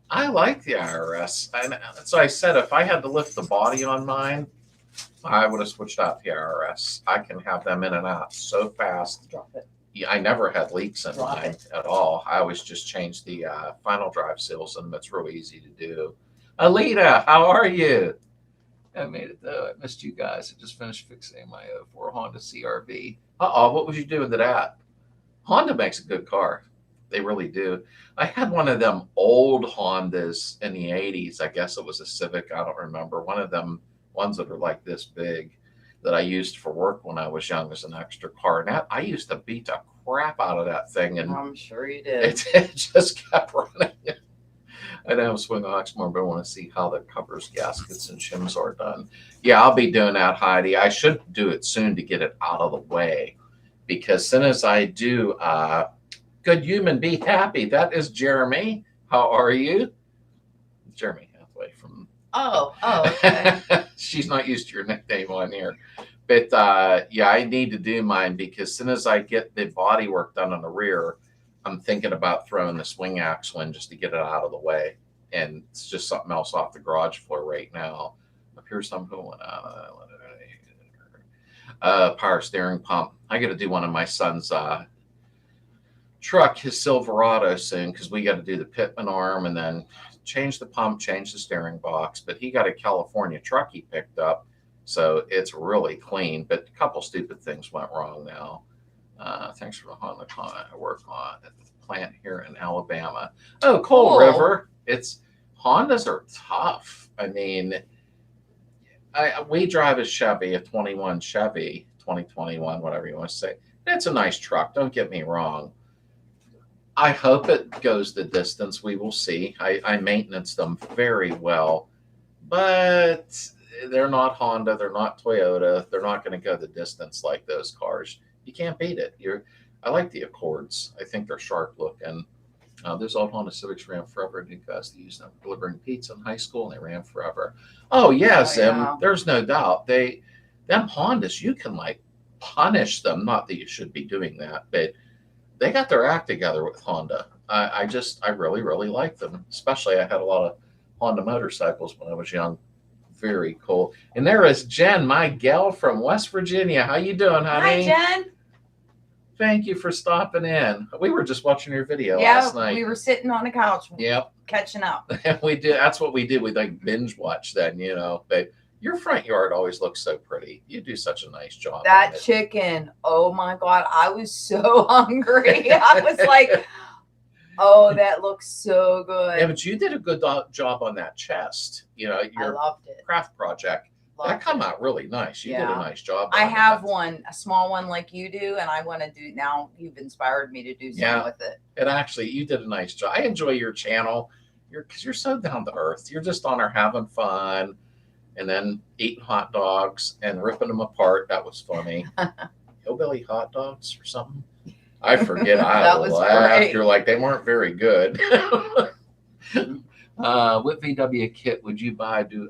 I like the IRS. And so I said, if I had to lift the body on mine, I would have switched out the IRS. I can have them in and out so fast. Drop it. Yeah, I never had leaks in mine at all. I always just changed the final drive seals, and it's real easy to do. Alita, how are you? I made it though. I missed you guys. I just finished fixing my 04 Honda CRV. What was you doing to that? Honda makes a good car. They really do. I had one of them old Hondas in the 80s. I guess it was a Civic. I don't remember. One of them ones that are like this big that I used for work when I was young as an extra car. And I used to beat the crap out of that thing. And I'm sure you did. It just kept running. I know I'm swinging Oxmoor, but I want to see how the covers, gaskets, and shims are done. Yeah, I'll be doing that, Heidi. I should do it soon to get it out of the way, because as soon as I do, good human, be happy. That is Jeremy. How are you? Jeremy Hathaway from. Oh, okay. She's not used to your nickname on here. But yeah, I need to do mine, because as soon as I get the body work done on the rear, I'm thinking about throwing the swing axle in just to get it out of the way. And it's just something else off the garage floor right now. Up here's something going on. Power steering pump. I got to do one of my son's truck, his Silverado, soon, because we got to do the pitman arm and then change the pump, change the steering box. But he got a California truck he picked up, so it's really clean. But a couple stupid things went wrong now. Thanks for the Honda comment. I work on at the plant here in Alabama. Oh, Coal River. Hondas are tough. I mean, we drive a Chevy, a 21 Chevy, 2021, whatever you want to say. It's a nice truck. Don't get me wrong. I hope it goes the distance. We will see. I maintenance them very well, but they're not Honda. They're not Toyota. They're not going to go the distance like those cars. You can't beat it. I like the Accords. I think they're sharp looking. Those old Honda Civics ran forever. You guys used them delivering pizza in high school, and they ran forever. Oh yes, yeah. There's no doubt. Them Hondas, you can like punish them. Not that you should be doing that, but they got their act together with Honda. I really, really like them. Especially, I had a lot of Honda motorcycles when I was young. Very cool. And there is Jen, my gal from West Virginia. How you doing, honey? Hi, Jen. Thank you for stopping in. We were just watching your video last night. We were sitting on the couch. Yep. Catching up. We did. That's what we did. We like binge watch then, But your front yard always looks so pretty. You do such a nice job. That chicken. Oh my God. I was so hungry. I was like, oh, that looks so good. Yeah, but you did a good job on that chest. I loved it. Craft project. That come out really nice. You did a nice job. I have one, a small one like you do, and I want to do now. You've inspired me to do something with it. And actually, you did a nice job. I enjoy your channel. because you're so down to earth. You're just on there having fun, and then eating hot dogs and ripping them apart. That was funny. Hillbilly hot dogs or something. I forget. I That was laughed. great. You're like, they weren't very good. What VW kit would you buy? Do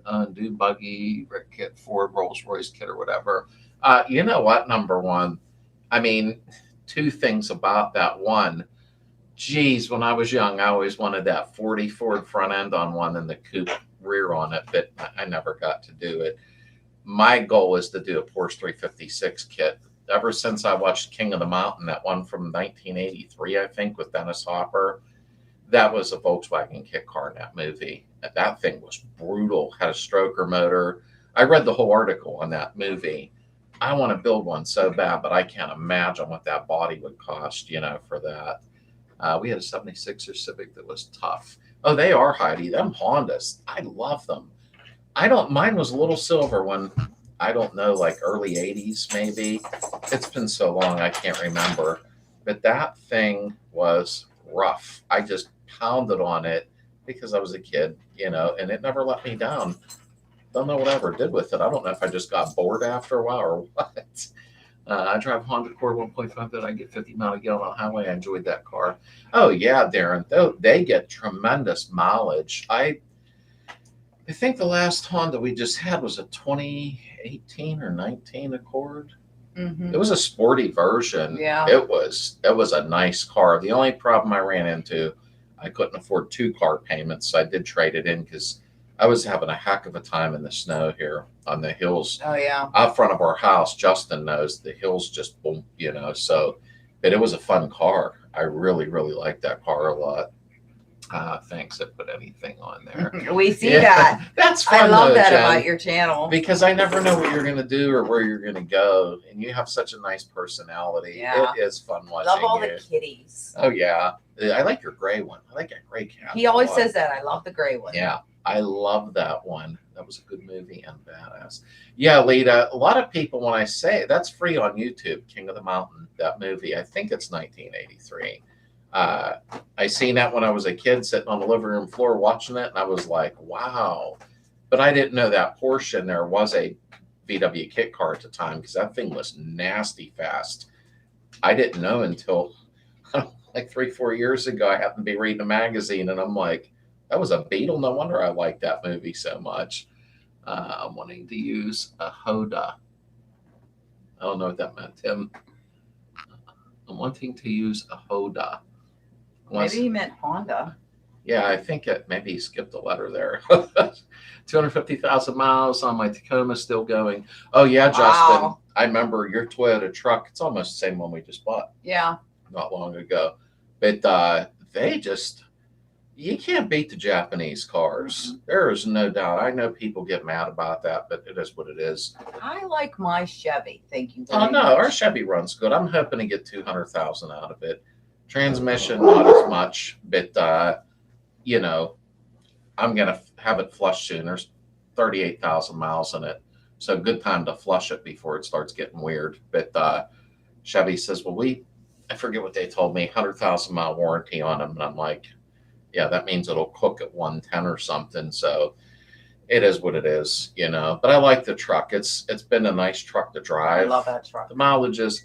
buggy, Rick kit, Ford, Rolls Royce kit, or whatever? You know what? Number one, I mean, two things about that. One, geez, when I was young, I always wanted that 40 Ford front end on one and the coupe rear on it, but I never got to do it. My goal is to do a Porsche 356 kit. Ever since I watched King of the Mountain, that one from 1983, I think, with Dennis Hopper, that was a Volkswagen kit car in that movie. That thing was brutal, had a stroker motor. I read the whole article on that movie. I want to build one so bad, but I can't imagine what that body would cost, for that. We had a 76er Civic that was tough. Oh, they are, Heidi. Them Hondas. I love them. Mine was a little silver when, I don't know, like early 80s maybe. It's been so long, I can't remember. But that thing was rough. I just pounded on it because I was a kid, and it never let me down. Don't know what I ever did with it. I don't know if I just got bored after a while or what. I drive Honda Accord 1.5 that I get 50 miles a gallon on the highway. I enjoyed that car. Oh yeah, Darren, they get tremendous mileage. I think the last Honda we just had was a 2018 or 19 Accord. Mm-hmm. It was a sporty version. Yeah. It was a nice car. The only problem I ran into, I couldn't afford 2 car payments, so I did trade it in because I was having a heck of a time in the snow here on the hills. Oh yeah. Out front of our house. Justin knows the hills just boom, so, but it was a fun car. I really, really liked that car a lot. Thanks if put anything on there. We see that. That's fun. I love that Jen, about your channel. because I never know what you're going to do or where you're going to go. And you have such a nice personality. Yeah. It is fun watching Love all you. the kitties. Oh, yeah. I like your gray one. I like that gray cat. He always says that. I love the gray one. Yeah. I love that one. That was a good movie and badass. Yeah, Lita, a lot of people, when I say that's free on YouTube, King of the Mountain, that movie, I think it's 1983. I seen that when I was a kid sitting on the living room floor watching it, and I was like, wow. But I didn't know that Porsche in there was a VW kit car at the time because that thing was nasty fast. I didn't know until like 3-4 years ago. I happened to be reading a magazine, and I'm like, that was a Beetle. No wonder I liked that movie so much. I'm wanting to use a Hoda. I don't know what that meant, Tim. I'm wanting to use a Hoda. Maybe he meant Honda. Yeah, I think maybe he skipped a letter there. 250,000 miles on my Tacoma, still going. Oh, yeah, Justin. Wow. I remember your Toyota truck. It's almost the same one we just bought. Yeah. Not long ago. But they just... You can't beat the Japanese cars. Mm-hmm. There is no doubt. I know people get mad about that, but it is what it is. I like my Chevy. Thank you very much. Our Chevy runs good. I'm hoping to get 200,000 out of it. Transmission, not as much, but, I'm going to have it flushed soon. There's 38,000 miles in it. So good time to flush it before it starts getting weird. But Chevy says, well, I forget what they told me, 100,000 mile warranty on them. And I'm like, yeah, that means it'll cook at 110 or something. So it is what it is, But I like the truck. It's been a nice truck to drive. I love that truck. The mileage is,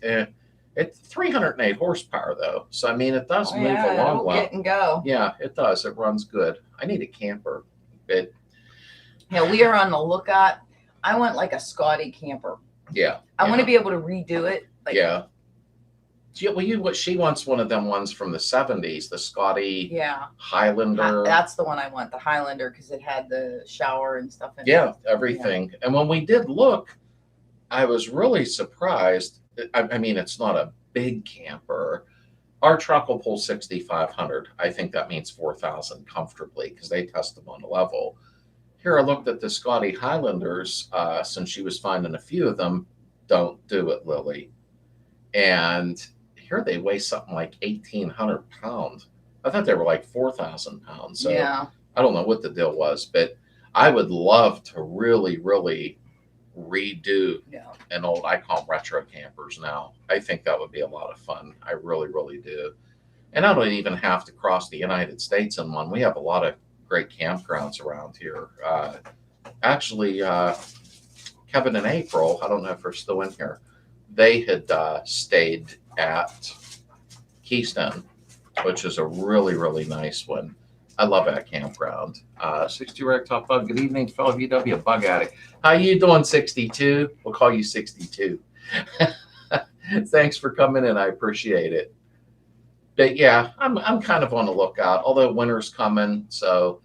it's 308 horsepower though. So I mean, it does move along well. Get and go. Yeah, it does. It runs good. I need a camper. Yeah, we are on the lookout. I want like a Scotty camper. Yeah. I want to be able to redo it. Like, yeah. She wants one of them ones from the 70s, the Scotty Highlander. That's the one I want, the Highlander, because it had the shower and stuff in it. Yeah, everything. Yeah. And when we did look, I was really surprised. I mean, it's not a big camper. Our truck will pull 6,500. I think that means 4,000 comfortably because they test them on the level. Here, I looked at the Scotty Highlanders, since she was finding a few of them. Don't do it, Lily. And here they weigh something like 1,800 pounds. I thought they were like 4,000 pounds. So yeah. I don't know what the deal was, but I would love to really, really redo an old, I call them retro campers now. I think that would be a lot of fun. I really, really do. And I don't even have to cross the United States in one. We have a lot of great campgrounds around here. Actually, Kevin and April, I don't know if they're still in here, they had stayed at Keystone, which is a really, really nice one. I love that campground. 62 Ragtop Bug. Good evening, fellow VW Bug Addict. How you doing, 62? We'll call you 62. Thanks for coming in. I appreciate it. But yeah, I'm kind of on the lookout. Although winter's coming, so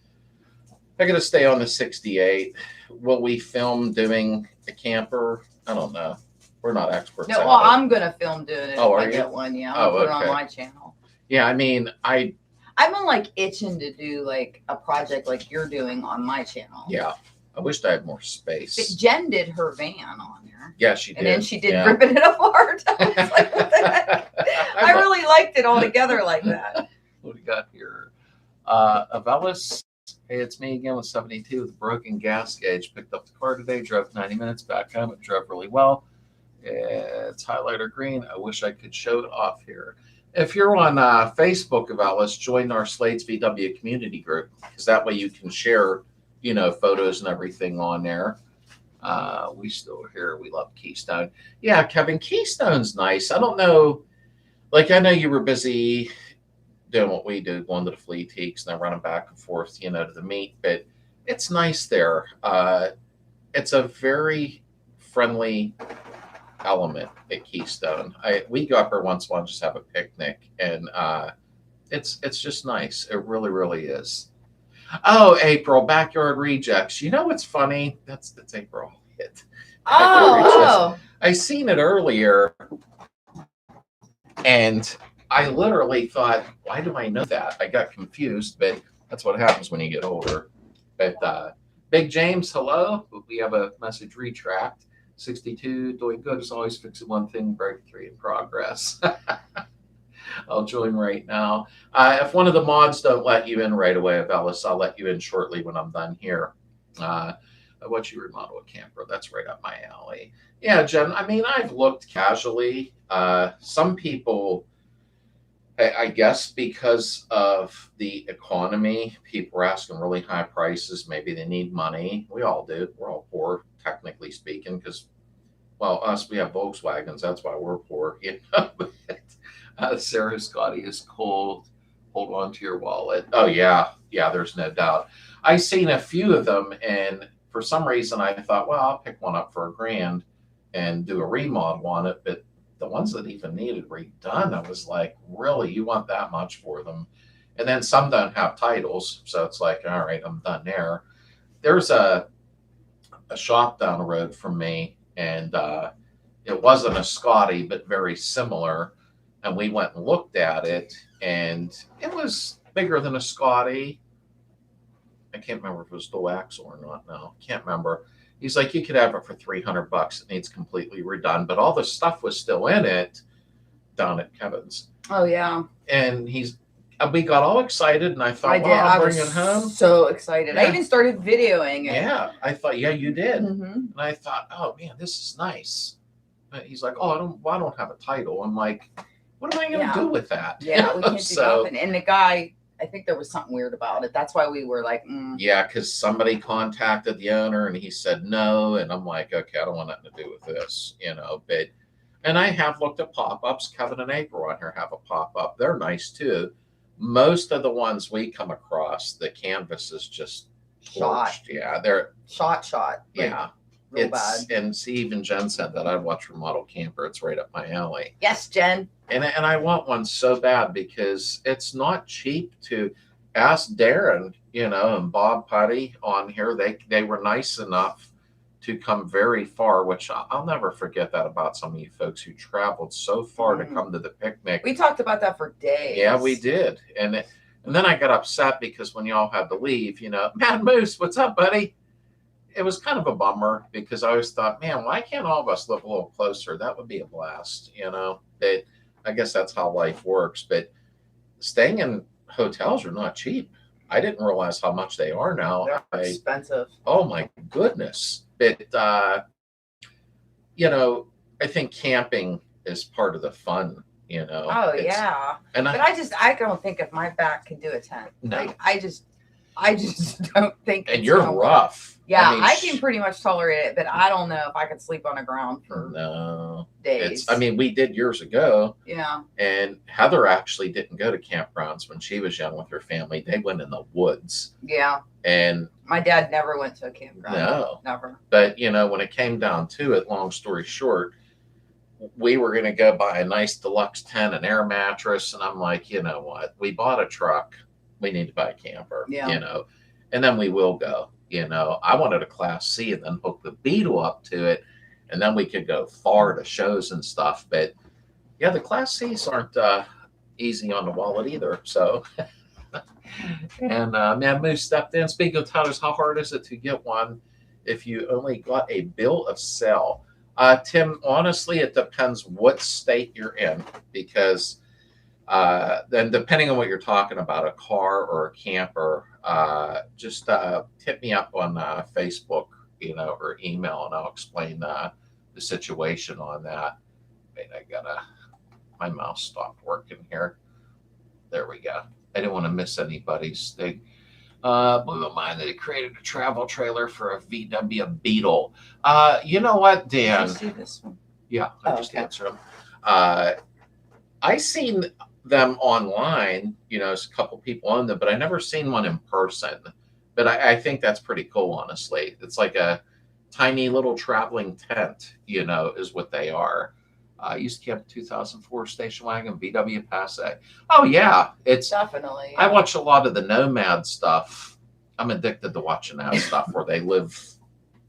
I got to stay on the 68. Will we film doing a camper? I don't know. We're not experts. No, well, I'm gonna film doing it. Oh, if are I you? get one, yeah. I'm gonna put it on my channel. Yeah, I mean, I've been like itching to do like a project like you're doing on my channel. Yeah, I wished I had more space. But Jen did her van on there. Yeah, she did. And then she did ripping it apart. I was like, what the heck? I really liked it all together like that. What do we got here? Avelis. Hey, it's me again with 72 with a broken gas gauge. Picked up the car today, drove 90 minutes back home. It drove really well. It's highlighter green. I wish I could show it off here. If you're on Facebook, Avelis, join our Slades VW community group, because that way you can share, photos and everything on there. We still here. We love Keystone. Yeah, Kevin, Keystone's nice. I don't know. Like, I know you were busy doing what we do, going to the flea teaks and then running back and forth, to the meet, but it's nice there. It's a very friendly element at Keystone. We go up there once in a while and just have a picnic, and it's just nice. It really, really is. Oh, April, Backyard Rejects. You know what's funny? That's April. Oh. I seen it earlier, and I literally thought, why do I know that? I got confused, but that's what happens when you get older. But Big James, hello. We have a message retract. 62, doing good as always, fixing one thing, breakthrough in progress. I'll join right now. If one of the mods don't let you in right away, Avelis, I'll let you in shortly when I'm done here. What you remodel a camper? That's right up my alley. Yeah, Jen, I mean, I've looked casually. Some people, I guess because of the economy, people are asking really high prices. Maybe they need money. We all do. We're all poor, technically speaking, because, well, us, we have Volkswagens. That's why we're poor. Sarah Scotty is cold. Hold on to your wallet. Oh, yeah. Yeah, there's no doubt. I've seen a few of them, and for some reason I thought, well, I'll pick one up for $1,000 and do a remodel on it. But the ones that even needed redone, I was like, really, you want that much for them? And then some don't have titles, so it's like, all right, I'm done there. There's a shop down the road from me, and it wasn't a Scotty, but very similar. And we went and looked at it, and it was bigger than a Scotty. I can't remember if it was dual axle or not now. Can't remember. He's like, you could have it for $300. It needs completely redone, but all the stuff was still in it down at Kevin's. Oh, yeah. And we got all excited, and I thought, I'll bring it home. So excited. Yeah. I even started videoing it. Yeah. I thought, yeah, you did. Mm-hmm. And I thought, oh, man, this is nice. But he's like, oh, I don't have a title. I'm like, what am I going to do with that? Yeah, we can't do nothing. And the guy, I think there was something weird about it. That's why we were like, Yeah, because somebody contacted the owner and he said no. And I'm like, okay, I don't want nothing to do with this, But, and I have looked at pop-ups. Kevin and April on here have a pop-up. They're nice too. Most of the ones we come across, the canvas is just torched. Yeah, they're shot. Yeah. Real bad. And see, even Jen said that I'd watch Remodel Camper. It's right up my alley. Yes, Jen. And I want one so bad because it's not cheap to ask Darren, and Bob Putty on here. They were nice enough to come very far, which I'll never forget that about some of you folks who traveled so far to come to the picnic. We talked about that for days. Yeah, we did. And then I got upset because when y'all had to leave, Mad Moose, what's up, buddy? It was kind of a bummer because I always thought, man, why can't all of us live a little closer? That would be a blast, But I guess that's how life works. But staying in hotels are not cheap. I didn't realize how much they are now. They're expensive. Oh, my goodness. But, I think camping is part of the fun, Oh, yeah. And but I don't think if my back can do a tent. No. Like, I just don't think. And you're rough. Yeah, I can pretty much tolerate it, but I don't know if I could sleep on the ground for days. We did years ago. Yeah. And Heather actually didn't go to campgrounds when she was young with her family. They went in the woods. Yeah. And my dad never went to a campground. No. Never. But, when it came down to it, long story short, we were going to go buy a nice deluxe tent, an air mattress. And I'm like, you know what? We bought a truck. We need to buy a camper. Yeah. And then we will go. I wanted a Class C and then hook the Beetle up to it, and then we could go far to shows and stuff. But yeah, the Class Cs aren't easy on the wallet either. So, and man, Moose stepped in. Speaking of titles, how hard is it to get one if you only got a bill of sale? Tim, honestly, it depends what state you're in, because then depending on what you're talking about, a car or a camper, just hit me up on Facebook, or email, and I'll explain the situation on that. Wait, my mouse stopped working here. There we go. I didn't want to miss anybody's thing. Blew my mind that he created a travel trailer for a VW Beetle. You know what, Dan? Did you see this one? Yeah, I just answered them. I seen them online, a couple people own them, but I never seen one in person. But I think that's pretty cool, honestly. It's like a tiny little traveling tent, is what they are. I used to camp a 2004 station wagon, VW Passat. Oh yeah, it's definitely. I watch a lot of the Nomad stuff. I'm addicted to watching that stuff where they live.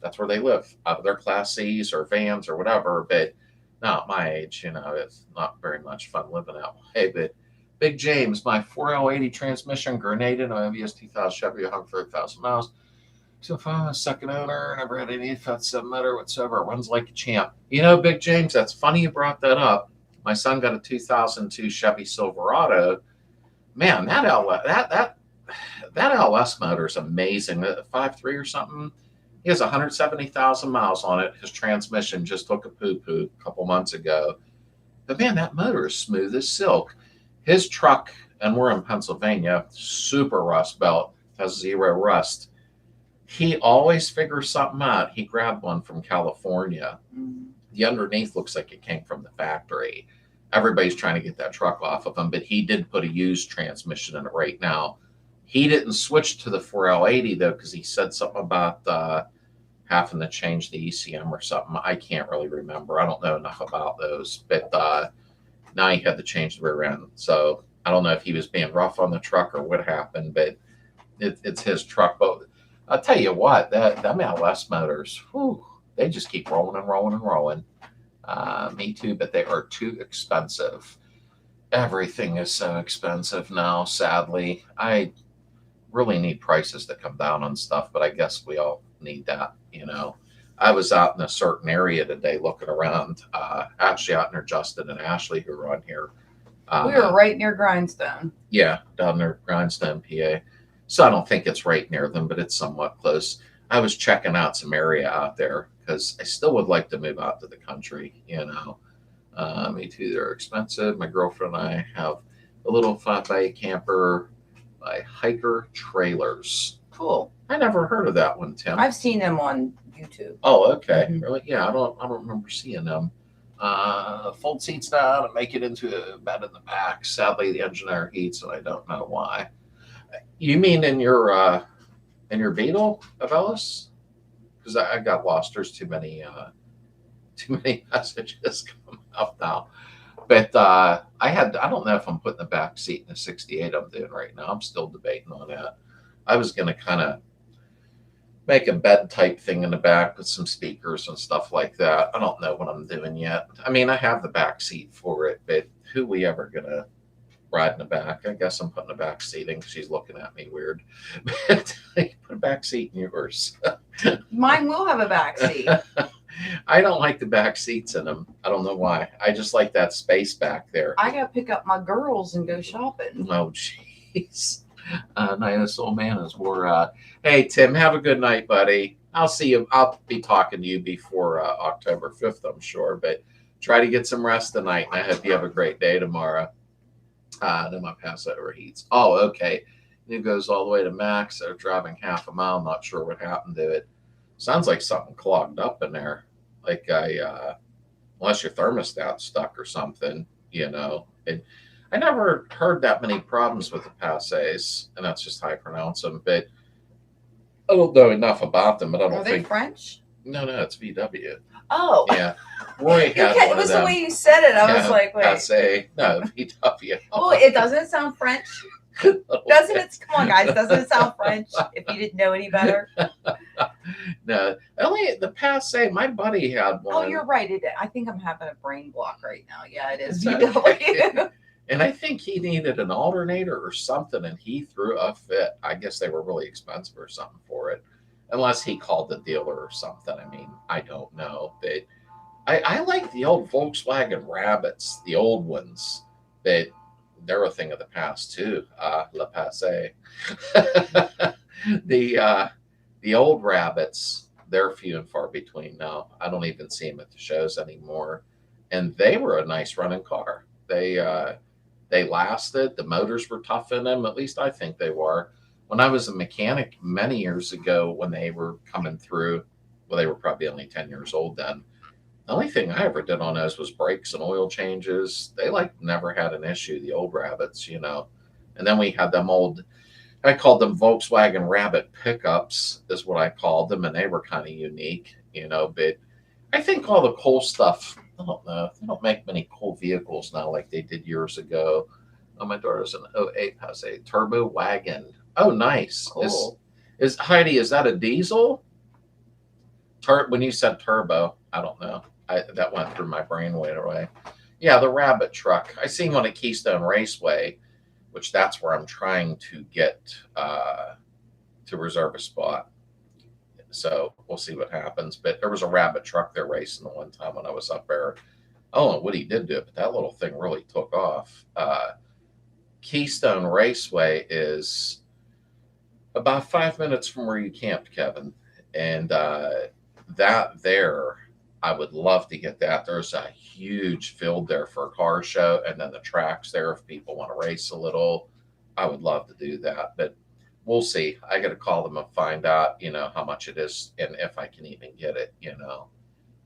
That's where they live, out of their Class Cs or vans or whatever. But not my age, it's not very much fun living that way. But Big James, my 4L80 transmission, grenaded on ABS 2000 Chevy, 130,000 miles. So if I'm a second owner, never had any FF7 motor whatsoever, runs like a champ. Big James, that's funny you brought that up. My son got a 2002 Chevy Silverado. Man, that LS motor is amazing. 5.3 or something. He has 170,000 miles on it. His transmission just took a poo-poo a couple months ago. But man, that motor is smooth as silk. His truck, and we're in Pennsylvania, super rust belt, has 0 rust. He always figures something out. He grabbed one from California. The underneath looks like it came from the factory. Everybody's trying to get that truck off of him, but he did put a used transmission in it right now. He didn't switch to the 4L80 though, because he said something about having to change the ECM or something. I can't really remember. I don't know enough about those, but now he had to change the rear end. So I don't know if he was being rough on the truck or what happened, but it's his truck. But I'll tell you what, them LS motors, whew, they just keep rolling and rolling and rolling. Me too, but they are too expensive. Everything is so expensive now, sadly. I really need prices to come down on stuff, but I guess we all need that, I was out in a certain area today looking around, actually out near Justin and Ashley, who are on here. We were right near Grindstone. Yeah, down near Grindstone, PA. So I don't think it's right near them, but it's somewhat close. I was checking out some area out there because I still would like to move out to the country, Me too, they're expensive. My girlfriend and I have a little 5x8 camper by Hiker Trailers. Cool. I never heard of that one, Tim. I've seen them on YouTube. Oh, okay. Really? Yeah, I don't remember seeing them. Fold seats down and make it into a bed in the back. Sadly, the engine air heats, and I don't know why. You mean in your Beetle, Abelis? Because I got lost. There's too many messages coming up now. But I don't know if I'm putting the back seat in the 68 I'm doing right now. I'm still debating on that. I was going to kind of make a bed type thing in the back with some speakers and stuff like that. I don't know what I'm doing yet. I mean, I have the back seat for it, but who we ever going to ride in the back? I guess I'm putting the back seat in because she's looking at me weird. But put a back seat in yours. Mine will have a back seat. I don't like the back seats in them. I don't know why. I just like that space back there. I got to pick up my girls and go shopping. Oh, jeez. Nice old man is more. Hey, Tim, have a good night, buddy. I'll see you. I'll be talking to you before October 5th, I'm sure. But try to get some rest tonight, and I hope you have a great day tomorrow. Then my Pass overheats. Oh, okay. It goes all the way to max. They're driving half a mile, not sure what happened to it. Sounds like something clogged up in there. Like unless your thermostat's stuck or something, you know. I never heard that many problems with the Passes, and that's just how I pronounce them. But I don't know enough about them, but I don't Are they think. French? No, it's VW. Oh. Yeah. Roy had it one was of them. the way you said it. I was like, wait. Passe. No, VW. Oh, it doesn't sound French. Doesn't it? Come on, guys. Doesn't it sound French? If you didn't know any better. No, only the Passe. My buddy had one. Oh, you're right. I think I'm having a brain block right now. Yeah, it is It's VW. okay. And I think he needed an alternator or something, and he threw a fit. I guess they were really expensive or something for it, unless he called the dealer or something. I mean, I don't know, but I like the old Volkswagen Rabbits, the old ones. But they're a thing of the past too. Le Passé. The old Rabbits, they're few and far between now. I don't even see them at the shows anymore, and they were a nice running car. They lasted. The motors were tough in them. At least I think they were. When I was a mechanic many years ago, when they were coming through, well, they were probably only 10 years old then. The only thing I ever did on those was brakes and oil changes. They never had an issue, the old Rabbits, you know. And then we had them old, I called them Volkswagen Rabbit pickups, is what I called them, and they were kind of unique, you know. But I think all the cool stuff, I don't know, they don't make many cool vehicles now like they did years ago. Oh, my daughter's an '08 has a turbo wagon. Oh, nice. Cool. Is Heidi, is that a diesel? When you said turbo, I don't know. That went through my brain right away. Yeah, the Rabbit truck. I seen one at Keystone Raceway, which that's where I'm trying to get to reserve a spot. So we'll see what happens. But there was a Rabbit truck there racing the one time when I was up there. I don't know what he did to it, but that little thing really took off. Keystone Raceway is about 5 minutes from where you camped, Kevin. And that there, I would love to get that. There's a huge field there for a car show, and then the tracks there if people want to race a little. I would love to do that, but we'll see. I got to call them and find out, you know, how much it is and if I can even get it, you know.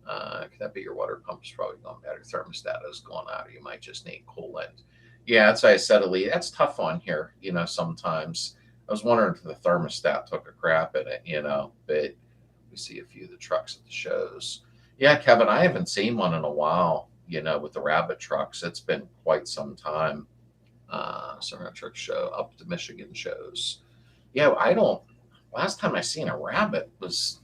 Could that be your water pump is probably going bad? Your thermostat is going out, or you might just need coolant. Yeah, that's why I said, Elite. That's tough on here, you know, sometimes. I was wondering if the thermostat took a crap in it, you know, but we see a few of the trucks at the shows. Yeah, Kevin, I haven't seen one in a while, you know, with the Rabbit trucks. It's been quite some time. Summer Truck Show, up to Michigan shows. Yeah, last time I seen a Rabbit was,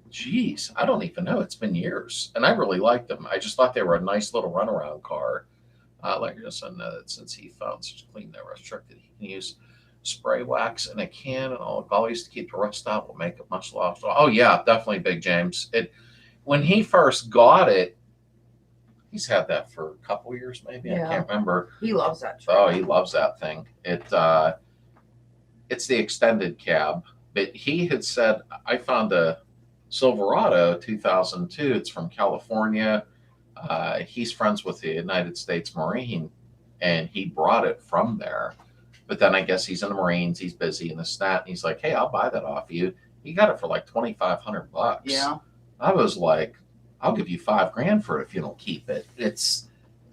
geez, I don't even know. It's been years. And I really liked them. I just thought they were a nice little runaround car. Like your son, that since he found such a clean, that restricted, he can use spray wax in a can and all always to keep the rust out will make it much less. Oh yeah, definitely, Big James. When he first got it, he's had that for a couple years, maybe. Yeah. I can't remember. He loves that truck. Oh, he loves that thing. It's the extended cab, but he had said, I found a Silverado 2002. It's from California. He's friends with the United States Marine, and he brought it from there. But then I guess he's in the Marines. He's busy in the stat, and he's like, "Hey, I'll buy that off you." He got it for like $2,500. Yeah. I was like, "I'll give you $5,000 for it if you don't keep it." It's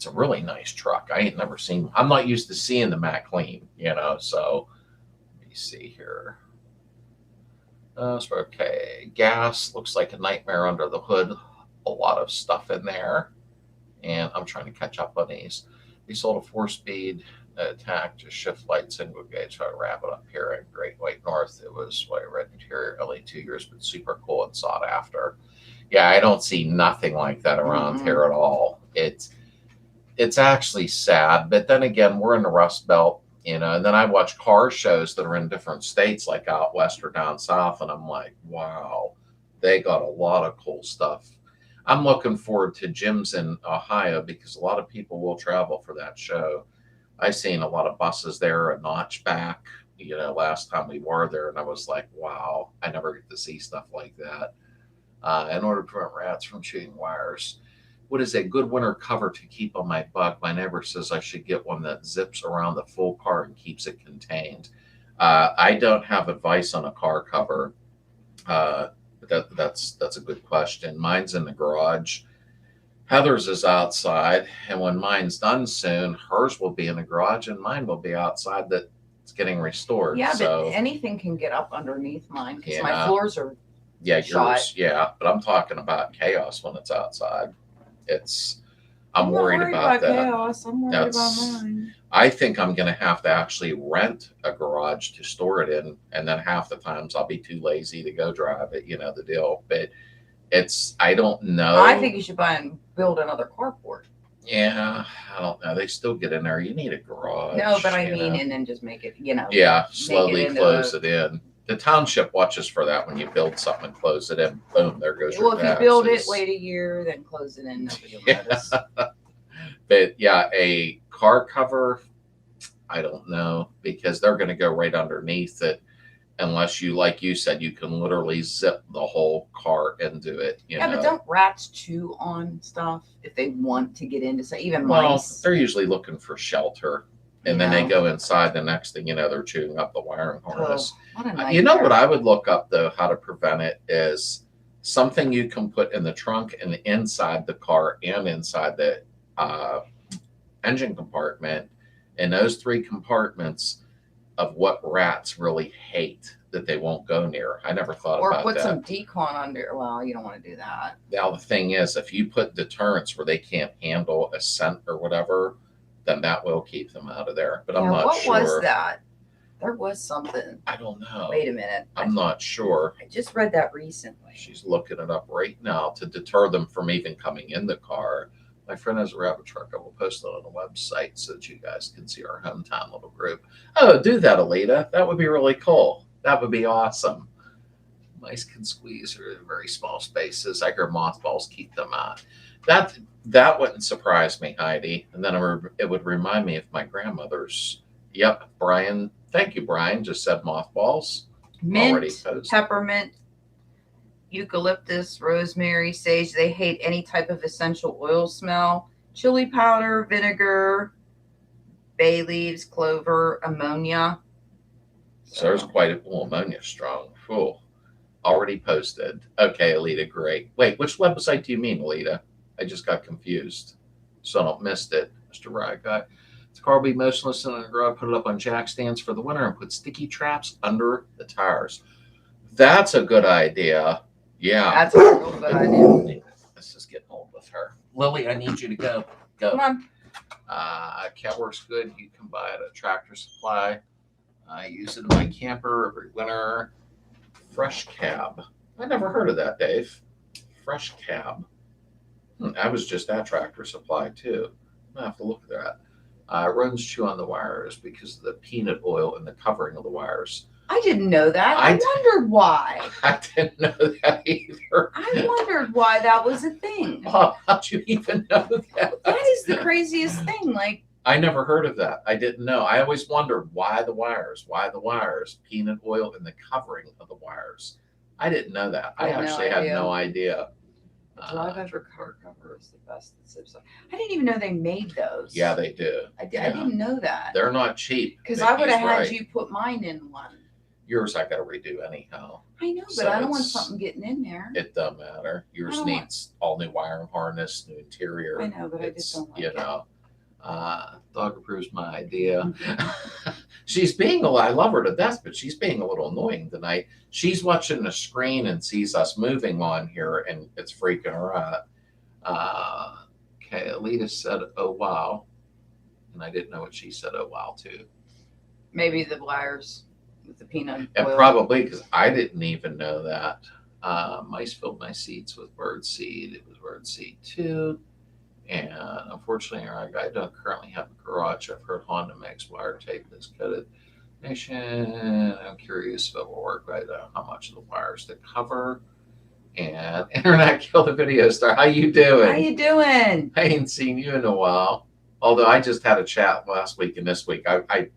a really nice truck. I ain't never seen. I'm not used to seeing the Mac clean, you know. So let me see here. Okay, gas looks like a nightmare under the hood. A lot of stuff in there, and I'm trying to catch up on these. They sold a 4-speed attack, just shift light single gauge. So I wrap it up here in Great White North. It was what I read interior, only 2 years, but super cool and sought after. Yeah, I don't see nothing like that around here at all. It's actually sad, but then again, we're in the Rust Belt, you know. And then I watch car shows that are in different states, like out west or down south, and I'm like, wow, they got a lot of cool stuff. I'm looking forward to Jim's in Ohio because a lot of people will travel for that show. I seen a lot of buses there, a notchback, you know, last time we were there, and I was like, wow, I never get to see stuff like that. In order to prevent rats from chewing wires, what is a good winter cover to keep on my bug? My neighbor says I should get one that zips around the full car and keeps it contained. I don't have advice on a car cover. But that's a good question. Mine's in the garage. Heather's is outside, and when mine's done soon, hers will be in the garage, and mine will be outside. That it's getting restored. Yeah, so, but anything can get up underneath mine because Yeah. my floors are. yeah, shot. yours, yeah. But I'm talking about chaos when it's outside. I'm not worried about that. chaos. I'm worried That's- about mine. I think I'm going to have to actually rent a garage to store it in, and then half the times I'll be too lazy to go drive it. You know the deal. But I don't know. I think you should buy and build another carport. Yeah, I don't know. They still get in there. You need a garage. No, but I you mean, know. and then just make it, Yeah, slowly into close it in. The township watches for that when you build something and close it in. Boom, there goes your Well, if you build it, taxes. wait a year, then close it in. Nobody will Yeah. notice. But yeah, a car cover, I don't know, because they're going to go right underneath it unless you, like you said, you can literally zip the whole car into it. You know? But don't rats chew on stuff if they want to get into say even Well, mice? they're usually looking for shelter. And then they go inside. The next thing you know, they're chewing up the wiring harness. What a nightmare. You know what I would look up, though, how to prevent it is something you can put in the trunk and inside the car and inside the engine compartment. And those three compartments of what rats really hate that they won't go near. I never thought Or about put that. some decon under. Well, you don't want to do that. Now, the thing is, if you put deterrents where they can't handle a scent or whatever, then that will keep them out of there. But I'm not what sure. was that? There was something. I don't know. Wait a minute. I'm not sure. I just read that recently. She's looking it up right now to deter them from even coming in the car. My friend has a rabbit truck. I will post it on the website so that you guys can see our hometown little group. Oh, do that, Alita. That would be really cool. That would be awesome. Mice can squeeze through very small spaces. I hear mothballs keep them out. That wouldn't surprise me, Heidi. And then it would remind me of my grandmother's. Yep, Brian. Thank you, Brian. Just said mothballs. Already Mint, posted. peppermint, eucalyptus, rosemary, sage. They hate any type of essential oil smell. Chili powder, vinegar, bay leaves, clover, ammonia. So there's quite a ammonia strong. Cool. Already posted. Okay, Alita, great. Wait, which website do you mean, Alita? I just got confused. So I don't missed it. Mr. Riot Guy. The car will be motionless in the garage, put it up on jack stands for the winter, and put sticky traps under the tires. That's a good idea. Yeah. That's a real good idea. Let's just get hold with her. Lily, I need you to go. Come on. Cab works good. You can buy it at Tractor Supply. I use it in my camper every winter. Fresh Cab. I never heard of that, Dave. Fresh Cab. I was just at Tractor Supply, too. I have to look at that. Rodents chew on the wires because of the peanut oil in the covering of the wires. I didn't know that. I wondered why. I didn't know that either. I wondered why that was a thing. How'd you even know that? That is the craziest thing. Like, I never heard of that. I didn't know. I always wondered why the wires, peanut oil in the covering of the wires. I didn't know that. I actually had no idea. Drive over car cover is the best that zips up. I didn't even know they made those. Yeah, they do. I didn't know that. They're not cheap. Because I would have had you put mine in one. Yours I got to redo anyhow. I know, but I don't want something getting in there. It doesn't matter. Yours needs all new wiring harness, new interior. I know, but I just don't like it. Dog approves my idea. She's being I love her to death, but she's being a little annoying tonight. She's watching the screen and sees us moving on here, and it's freaking her out. Okay, Alita said, "Oh wow," and I didn't know what she said. "Oh wow," too. Maybe the wires with the peanut oil. And probably because I didn't even know that. Mice filled my seats with bird seed. It was bird seed too. And unfortunately, I don't currently have a garage. I've heard Honda makes wire tape that's coated. Nation. I'm curious if it will work. I don't know how much of the wires to cover. And Internet Kill the Video Star. How you doing? How you doing? I ain't seen you in a while. Although I just had a chat last week and this week. I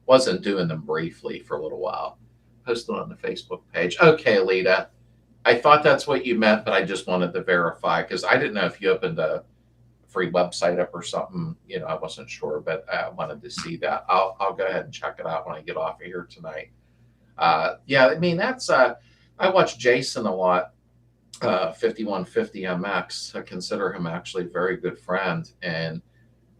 wasn't doing them briefly for a little while. Posted on the Facebook page. Okay, Alita. I thought that's what you meant, but I just wanted to verify because I didn't know if you opened a free website up or something. You know, I wasn't sure, but I wanted to see that. I'll go ahead and check it out when I get off of here tonight. Yeah, I mean, that's I watch Jason a lot. 5150 MX. I consider him actually a very good friend, and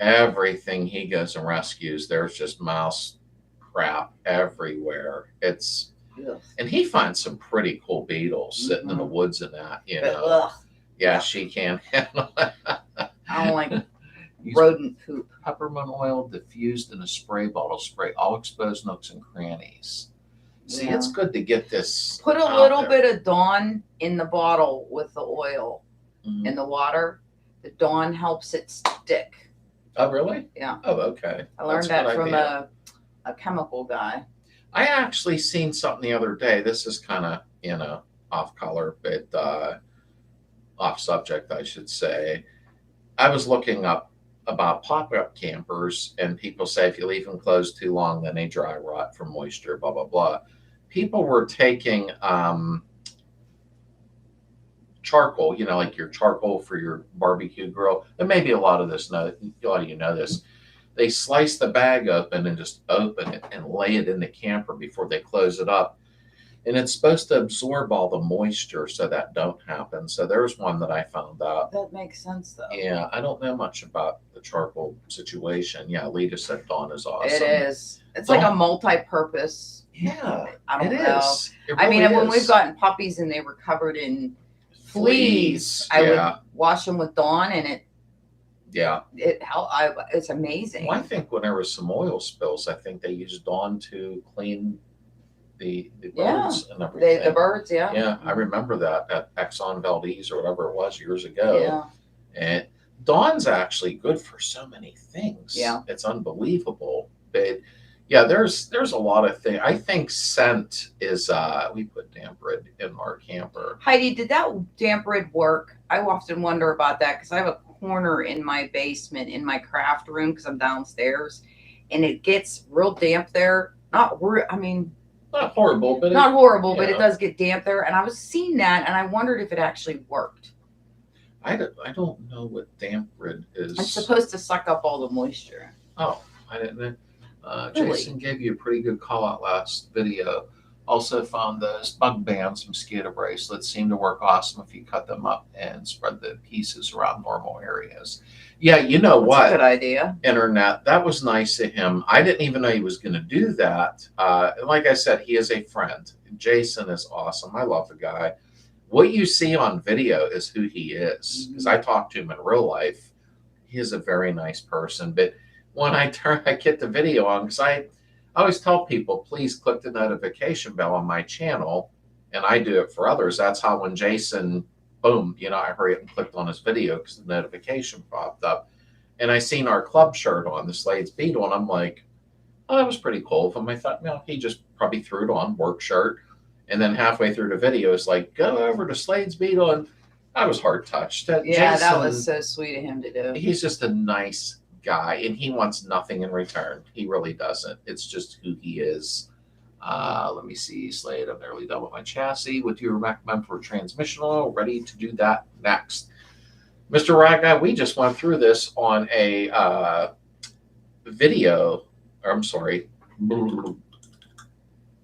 everything he goes and rescues, there's just mouse crap everywhere. It's Ugh. And he finds some pretty cool beetles sitting in the woods and that, you But, know. ugh, Yeah, she can't handle it. I don't like rodent poop. Peppermint oil diffused in a spray bottle. Spray all exposed nooks and crannies. See, Yeah. it's good to get this. Put a little bit of Dawn in the bottle with the oil in the water. The Dawn helps it stick. Oh, really? Yeah. Oh, okay. I learned that from a chemical guy. I actually seen something the other day. This is kind of, you know, off color, but off subject, I should say. I was looking up about pop-up campers, and people say if you leave them closed too long, then they dry rot from moisture, blah, blah, blah. People were taking charcoal, you know, like your charcoal for your barbecue grill. And maybe a lot of you know this. They slice the bag open and just open it and lay it in the camper before they close it up. And it's supposed to absorb all the moisture so that don't happen. So there's one that I found out. That makes sense, though. Yeah, I don't know much about the charcoal situation. Yeah, Lita said Dawn is awesome. It is. It's like a multi-purpose. Yeah, I don't it know. is. It I mean, really when is. we've gotten puppies and they were covered in fleas, I would wash them with Dawn, and it's amazing. Well, I think when there was some oil spills, I think they used Dawn to clean the birds and everything. The birds, yeah. Yeah, I remember that at Exxon Valdez or whatever it was years ago. Yeah. And Dawn's actually good for so many things. Yeah. It's unbelievable. But yeah, there's a lot of things. I think scent is we put damp rid in our camper. Heidi, did that damp rid work? I often wonder about that because I have a corner in my basement in my craft room because I'm downstairs, and it gets real damp there. Not horrible, but it does get damp there. And I was seeing that, and I wondered if it actually worked. I don't know what damp rid is. It's supposed to suck up all the moisture. Oh, I didn't know. Really? Jason gave you a pretty good call out last video. Also found those bug bands, mosquito bracelets seem to work awesome if you cut them up and spread the pieces around normal areas. Yeah, you know That's what? a good idea. Internet, that was nice of him. I didn't even know he was going to do that. Like I said, he is a friend. Jason is awesome. I love the guy. What you see on video is who he is. Because I talked to him in real life. He is a very nice person. But when I get the video on, because I always tell people, please click the notification bell on my channel. And I do it for others. That's how when Jason, boom, you know, I hurried and clicked on his video because the notification popped up. And I seen our club shirt on, the Slades Beetle, and I'm like, oh, that was pretty cool of him. I thought, no, he just probably threw it on, work shirt. And then halfway through the video, it's like, go over to Slades Beetle. And I was heart touched. Yeah, Jason, that was so sweet of him to do. He's just a nice guy, and he wants nothing in return. He really doesn't. It's just who he is. Let me see, Slade. I'm nearly done with my chassis. What do you recommend for transmission oil? Ready to do that next. Mr. Raga, we just went through this on a video. Or I'm sorry. You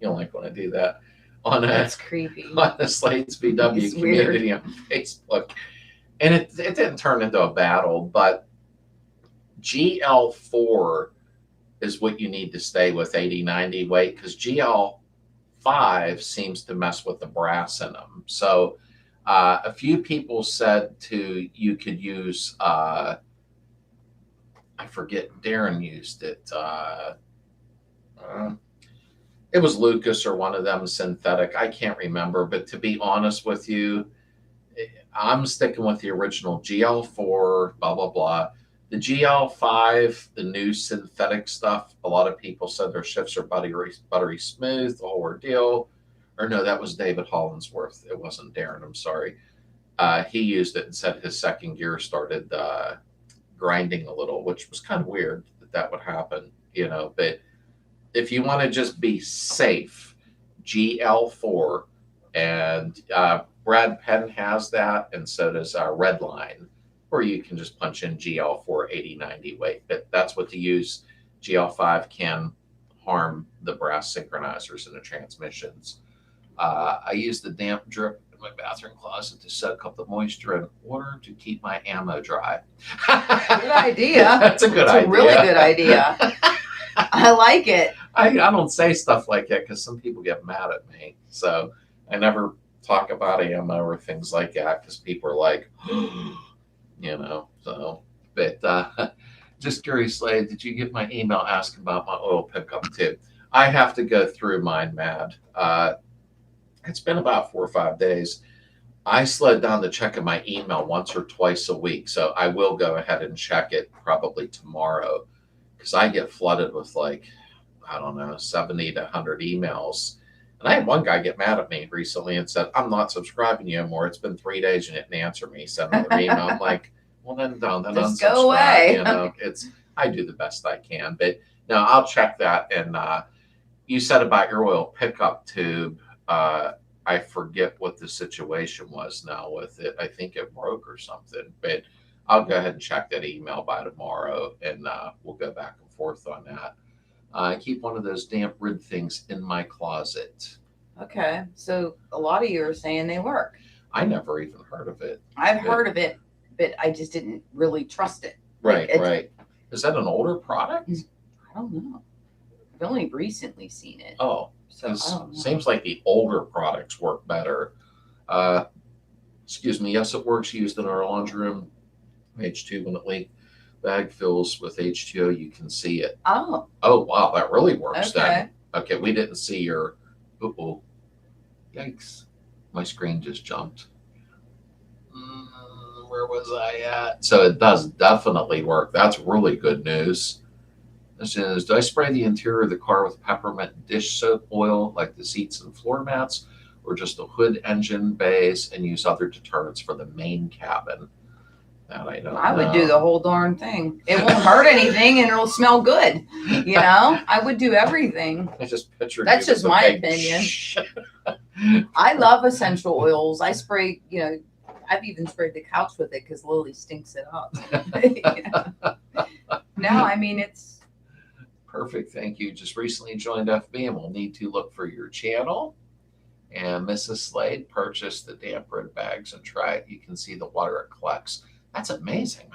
don't like when I do that. That's creepy. On the Slades BW community on Facebook. And it didn't turn into a battle, but GL4 is what you need to stay with 80-90 weight, because GL5 seems to mess with the brass in them. So a few people said you could use, I forget, Darren used it. It was Lucas or one of them synthetic. I can't remember, but to be honest with you, I'm sticking with the original GL4, blah, blah, blah. The GL5, the new synthetic stuff, a lot of people said their shifts are buttery smooth, the whole ordeal. Or no, that was David Hollinsworth. It wasn't Darren, I'm sorry. He used it and said his second gear started grinding a little, which was kind of weird that would happen, you know. But if you want to just be safe, GL4, and Brad Penn has that, and so does Redline. or you can just punch in GL4 8090 weight. But that's what to use. GL5 can harm the brass synchronizers in the transmissions. I use the damp drip in my bathroom closet to soak up the moisture in order to keep my ammo dry. Good idea. That's a good It's idea. A really good idea. I like it. I don't say stuff like that because some people get mad at me. So I never talk about ammo or things like that because people are like, so. But just curious, Slade, did you get my email asking about my oil pickup too? I have to go through mine, Mad. It's been about 4 or 5 days. I slowed down to checking my email once or twice a week. So I will go ahead and check it probably tomorrow because I get flooded with 70 to 100 emails. And I had one guy get mad at me recently and said, I'm not subscribing to you anymore. It's been 3 days and you didn't answer me. Send another email. I'm like, well, then don't. Then just unsubscribe. go away. I do the best I can. But no, I'll check that. And you said about your oil pickup tube. I forget what the situation was now with it. I think it broke or something. But I'll go ahead and check that email by tomorrow, and we'll go back and forth on that. I keep one of those damp rid things in my closet. Okay, so a lot of you are saying they work. I never even heard of it. I've heard of it, but I just didn't really trust it. Right. Is that an older product? I don't know. I've only recently seen it. Oh, so I don't know. Seems like the older products work better. Excuse me. Yes, it works. Used in our laundry room. H2 when it leaks. Bag fills with H2O. You can see it. Oh. Oh, wow. That really works then. Okay. Okay. We didn't see your. Uh-oh. Yikes. My screen just jumped. Where was I at? So it does definitely work. That's really good news. This is, do I spray the interior of the car with peppermint dish soap oil like the seats and floor mats, or just the hood, engine, bays, and use other deterrents for the main cabin? That I don't know. I would do the whole darn thing. It won't hurt anything and it'll smell good. I would do everything. I just pictured That's just my opinion. I love essential oils. I spray, I've even sprayed the couch with it because Lily stinks it up. No, I mean, it's perfect. Thank you. Just recently joined FB and we'll need to look for your channel. And Mrs. Slade purchased the damp rid bags and try it. You can see the water it collects. That's amazing.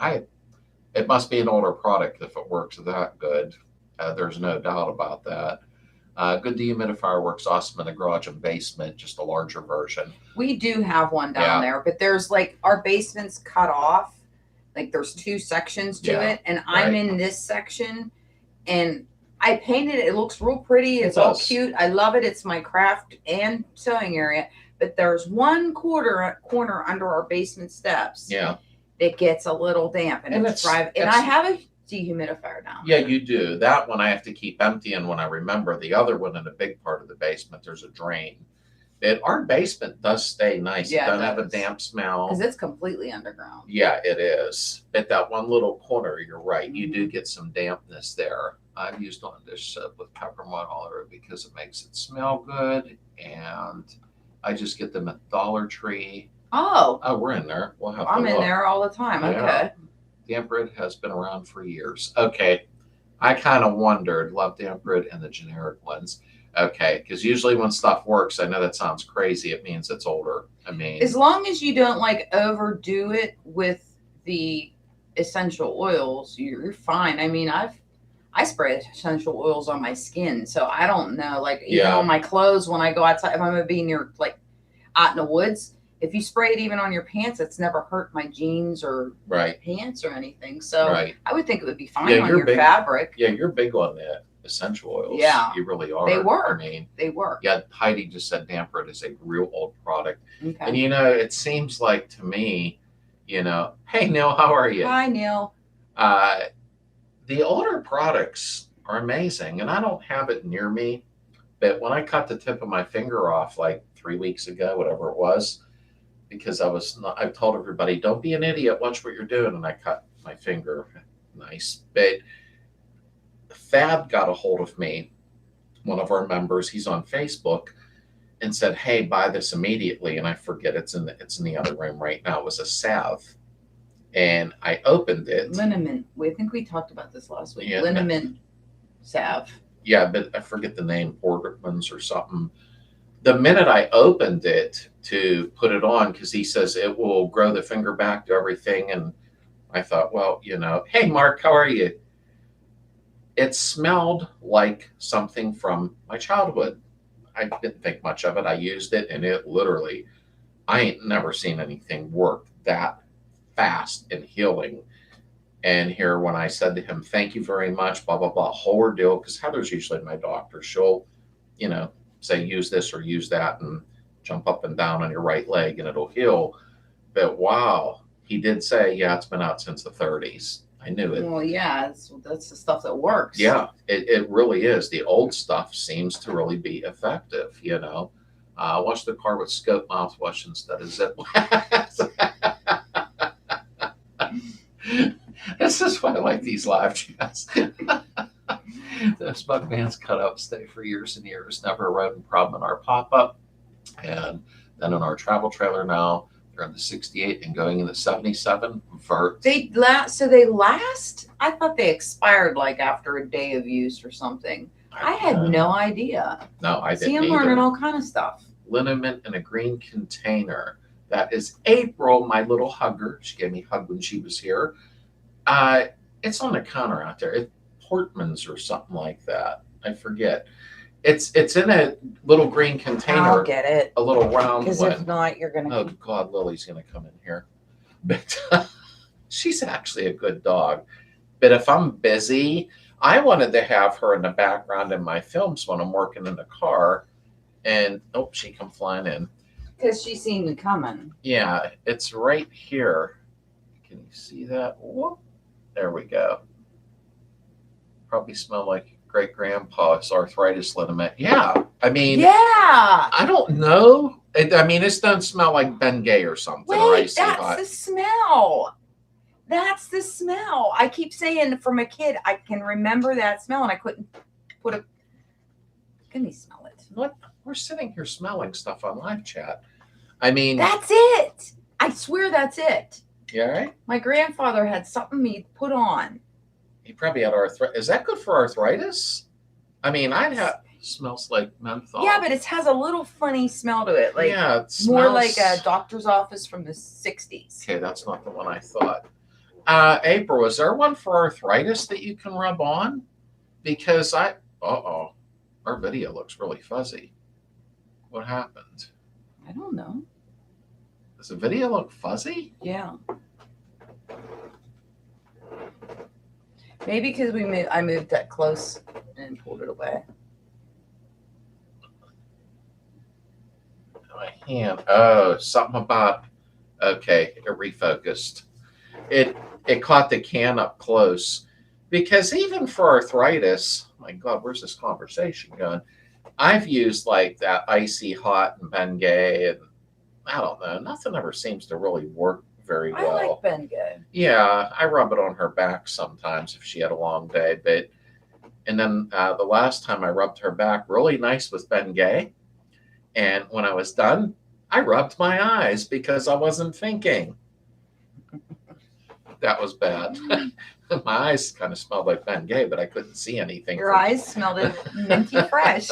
It must be an older product if it works that good. There's no doubt about that. Good dehumidifier, works awesome in the garage and basement, just a larger version. We do have one down there, but there's our basement's cut off. There's 2 sections to it, and I'm in this section, and I painted it. It looks real pretty. It's all cute. I love it. It's my craft and sewing area, but there's one corner under our basement steps. Yeah. It gets a little damp, and it's dry. And I have a dehumidifier now. Yeah, you do. That one I have to keep empty, and when I remember the other one in the big part of the basement, there's a drain. Our basement does stay nice. Yeah, it doesn't have a damp smell. Because it's completely underground. Yeah, it is. At that one little corner, you're right. You do get some dampness there. I've used on dish soap with peppermint all over because it makes it smell good, and I just get them at Dollar Tree. Oh, we're in there. We'll have. I'm in there all the time. Yeah. Okay. Damp rid has been around for years. Okay, I kind of wondered. Love damp rid and the generic ones. Okay, because usually when stuff works, I know that sounds crazy. It means it's older. I mean, as long as you don't overdo it with the essential oils, you're fine. I mean, I spray essential oils on my skin, so I don't know. Even on my clothes when I go outside, if I'm gonna be near out in the woods. If you spray it even on your pants, it's never hurt my jeans or pants or anything. So I would think it would be fine on your fabric. Yeah, you're big on that essential oils. Yeah. You really are. They work. I mean, they work. Yeah, Heidi just said damp rid is a real old product. Okay. And it seems like to me, hey Neil, how are you? Hi Neil. The older products are amazing, and I don't have it near me, but when I cut the tip of my finger off 3 weeks ago, whatever it was, because I've told everybody, don't be an idiot, watch what you're doing. And I cut my finger. Nice. But Fab got a hold of me, one of our members, he's on Facebook, and said, hey, buy this immediately. And I forget, it's in the other room right now. It was a salve. and I opened it. Liniment. I think we talked about this last week. Yeah, Liniment salve. Yeah, but I forget the name, Porterman's or something. The minute I opened it to put it on, because he says it will grow the finger back to everything, and I thought, well, hey, Mark, how are you? It smelled like something from my childhood. I didn't think much of it. I used it, and it literally, I ain't never seen anything work that fast in healing. And here, when I said to him, thank you very much, blah, blah, blah, whole ordeal, because Heather's usually my doctor. She'll, say use this or use that and jump up and down on your right leg and it'll heal. But wow, he did say, yeah, it's been out since the 30s. I knew it. Well, yeah, that's the stuff that works. Yeah, it really is. The old stuff seems to really be effective, Wash the car with scope mouthwash instead of zip. This is why I like these live chats. The Smug Man's cutups stay for years and years. Never a rodent problem in our pop-up. And then in our travel trailer now, they're in the 68 and going in the 77 vert. They last? I thought they expired like after a day of use or something. I had no idea. No, I didn't See, I'm learning all kind of stuff. Liniment in a green container. That is April, my little hugger. She gave me a hug when she was here. It's on the counter out there. It's Portman's or something like that. I forget. It's in a little green container. I'll get it. A little round one. Because if not, you're going to... Oh, God, Lily's going to come in here. But she's actually a good dog. But if I'm busy, I wanted to have her in the background in my films when I'm working in the car. And, oh, she come flying in. Because she's seen me coming. Yeah, it's right here. Can you see that? Whoop. There we go. Probably smell like great grandpa's arthritis liniment. Yeah, I mean, yeah. I don't know. It doesn't smell like Bengay or something. Wait, that's the smell. That's the smell. I keep saying from a kid, I can remember that smell, and I couldn't put a. Can you smell it? What? We're sitting here smelling stuff on live chat. I mean, that's it. I swear that's it. Yeah, right. My grandfather had something he put on. He probably had arthritis. Is that good for arthritis? I mean, smells like menthol. Yeah, but it has a little funny smell to it. Like, yeah, it smells more like a doctor's office from the 60s. Okay, that's not the one I thought. April, is there one for arthritis that you can rub on? Because our video looks really fuzzy. What happened? I don't know. Does the video look fuzzy? Yeah. Maybe because I moved that close and pulled it away. My hand. Oh, something about. Okay, it refocused. It caught the can up close, because even for arthritis, my God, where's this conversation going? I've used like that icy hot and Bengay, and I don't know, nothing ever seems to really work very well. I like Bengay. Yeah, I rub it on her back sometimes if she had a long day. And then the last time I rubbed her back really nice with Bengay. And when I was done, I rubbed my eyes because I wasn't thinking. That was bad. My eyes kind of smelled like Bengay, but I couldn't see anything. Your eyes smelled it minty fresh.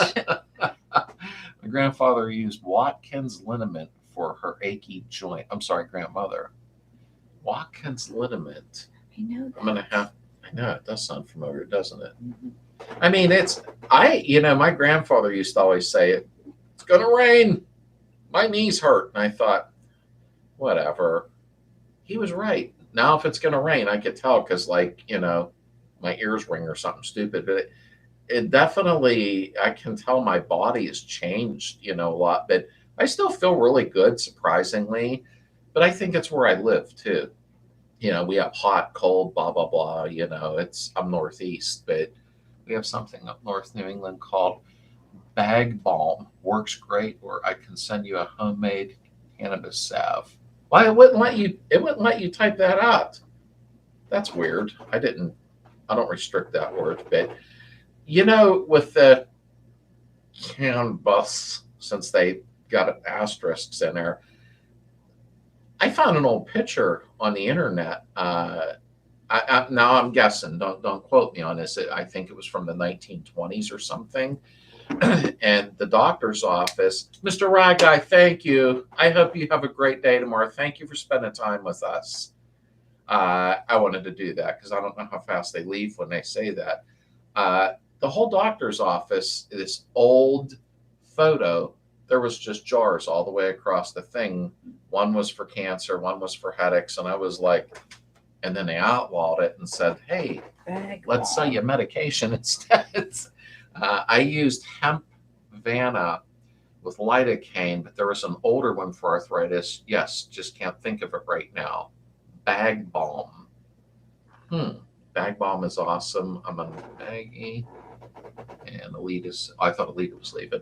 My grandfather used Watkins liniment for her achy joint. I'm sorry, grandmother. Watkins liniment. I know that. I know, it does sound familiar, doesn't it? Mm-hmm. I mean, my grandfather used to always say, it's going to rain. My knees hurt. And I thought, whatever. He was right. Now, if it's going to rain, I could tell because, my ears ring or something stupid. But it definitely, I can tell my body has changed, a lot. But I still feel really good, surprisingly. But I think it's where I live, too. We have hot, cold, blah, blah, blah. I'm northeast. But we have something up north New England called Bag Balm. Works great. Or I can send you a homemade cannabis salve. Why it wouldn't let you type that out. That's weird. I don't restrict that word, but with the cannabis, since they got asterisks in there, I found an old picture on the internet. Now I'm guessing. Don't quote me on this. I think it was from the 1920s or something. And the doctor's office, Mr. Rye Guy, thank you. I hope you have a great day tomorrow. Thank you for spending time with us. I wanted to do that because I don't know how fast they leave when they say that. The whole doctor's office, this old photo, there was just jars all the way across the thing. One was for cancer, one was for headaches, and I was like, and then they outlawed it and said, hey, let's sell you medication instead. I used hemp Vanna with lidocaine, but there was an older one for arthritis. Yes, just can't think of it right now. Bag balm. Bag balm is awesome. I'm on Baggy. And I thought Alita was leaving.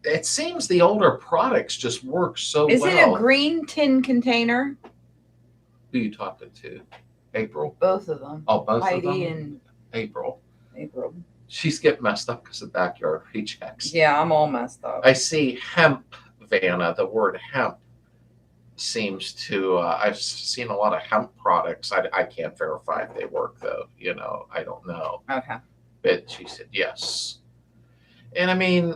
It seems the older products just work so well. Is it a green tin container? Who are you talking to? April? Both of them. Oh, both Heidi of them? and April. April. She's getting messed up because of backyard rejects. Yeah, I'm all messed up. I see hemp Vanna. The word hemp seems to, I've seen a lot of hemp products. I can't verify if they work though. I don't know. Okay. But she said yes. And I mean,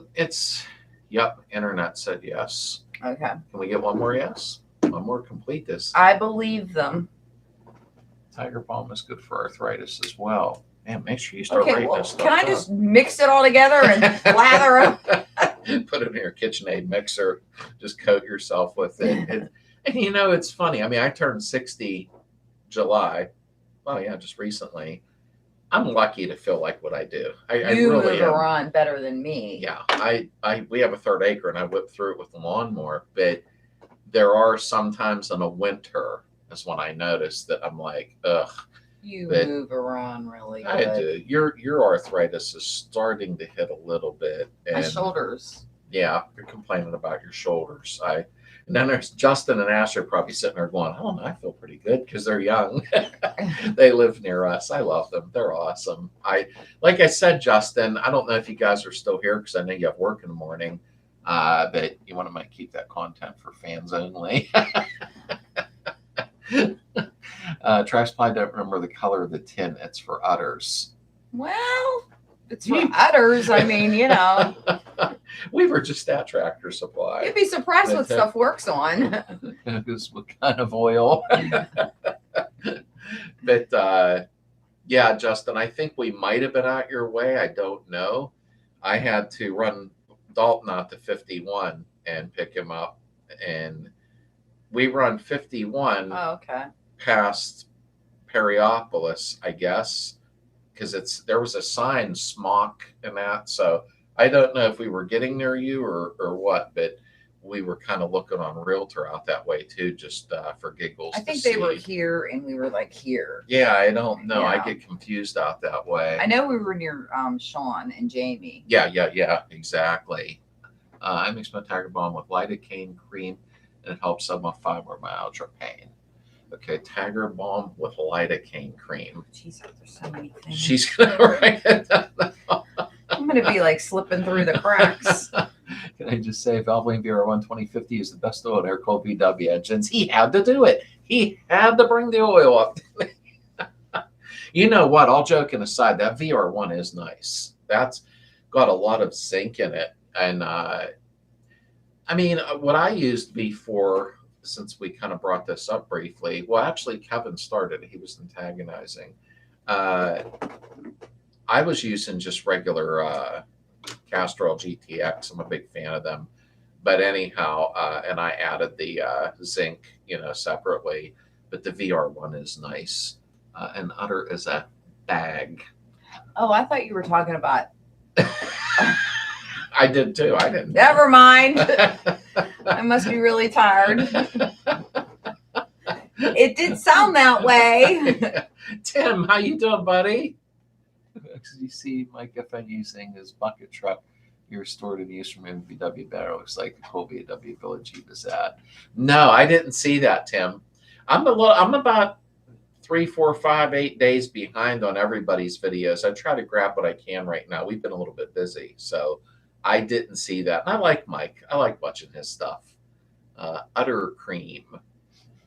internet said yes. Okay. Can we get one more yes? One more, complete this. I believe them. Tiger balm is good for arthritis as well. Man, make sure you start writing this stuff. Can I just mix it all together and lather it? Put it in your KitchenAid mixer. Just coat yourself with it. And it's funny. I mean, I turned 60 July. Well, yeah, just recently. I'm lucky to feel like what I do. I really move around better than me. Yeah, we have a 3rd acre and I whip through it with the lawnmower. But there are sometimes in a winter is when I notice that I'm like, ugh. You move around really good. I do. Your arthritis is starting to hit a little bit. And my shoulders. Yeah, you're complaining about your shoulders. And then there's Justin and Asher probably sitting there going, oh, I feel pretty good because they're young. They live near us. I love them. They're awesome. Like I said, Justin, I don't know if you guys are still here because I know you have work in the morning, but you want to keep that content for fans only. Trash Supply don't remember the color of the tin. It's for udders. Well, it's for udders. I mean, We were just at Tractor Supply. You'd be surprised what stuff works on. What kind of oil? But yeah, Justin, I think we might have been out your way. I don't know. I had to run Dalton out to 51 and pick him up, and we run 51 past Periopolis, I guess, because there was a sign smock and that. So I don't know if we were getting near you or what, but we were kind of looking on Realtor out that way too, just for giggles. I think they were here and we were like here. Yeah, I don't know. Yeah. I get confused out that way. I know we were near Sean and Jamie. Yeah, exactly. I mix my Tiger Balm with lidocaine cream and it helps some of fibromyalgia pain. Okay, Tiger Balm with lidocaine cream. Jeez, there's so many things. She's going to write it down. I'm going to be like slipping through the cracks. Can I just say, Valvoline VR1 2050 is the best oil in air-cooled VW engines. He had to do it. He had to bring the oil up. You know what? All joking aside, that VR1 is nice. That's got a lot of zinc in it. And I mean, what I used before, since we kind of brought this up briefly, well, actually, Kevin started. He was antagonizing. I was using just regular Castrol GTX. I'm a big fan of them. But anyhow, and I added the zinc, separately. But the VR1 is nice. And Udder is a bag. Oh, I thought you were talking about... I did too. I didn't. Never mind. I must be really tired. It did sound that way. Tim, how you doing, buddy? You see Mike FN using his bucket truck he restored and used from MVW banner. Looks like the whole VW Village he was at. No, I didn't see that, Tim. I'm about 3, 4, 5, 8 days behind on everybody's videos. I try to grab what I can right now. We've been a little bit busy, so I didn't see that. And I like Mike. I like watching his stuff. Udder Cream.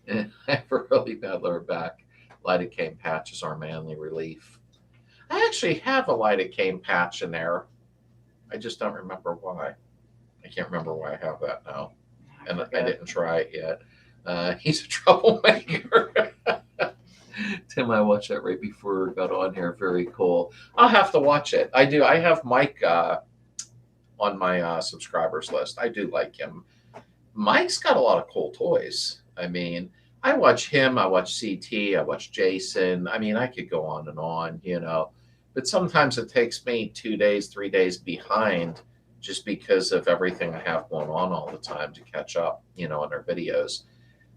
I have a really bad lower back. Lidocaine patches are manly relief. I actually have a lidocaine patch in there. I just don't remember why. I can't remember why I have that now. And I didn't try it yet. He's a troublemaker. Tim, I watched that right before we got on here. Very cool. I'll have to watch it. I do. I have Mike on my subscribers list. I do like him. Mike's got a lot of cool toys. I mean, I watch him. I watch CT. I watch Jason. I mean, I could go on and on, you know. But sometimes it takes me 2 days, 3 days behind just because of everything I have going on all the time to catch up, you know, on their videos.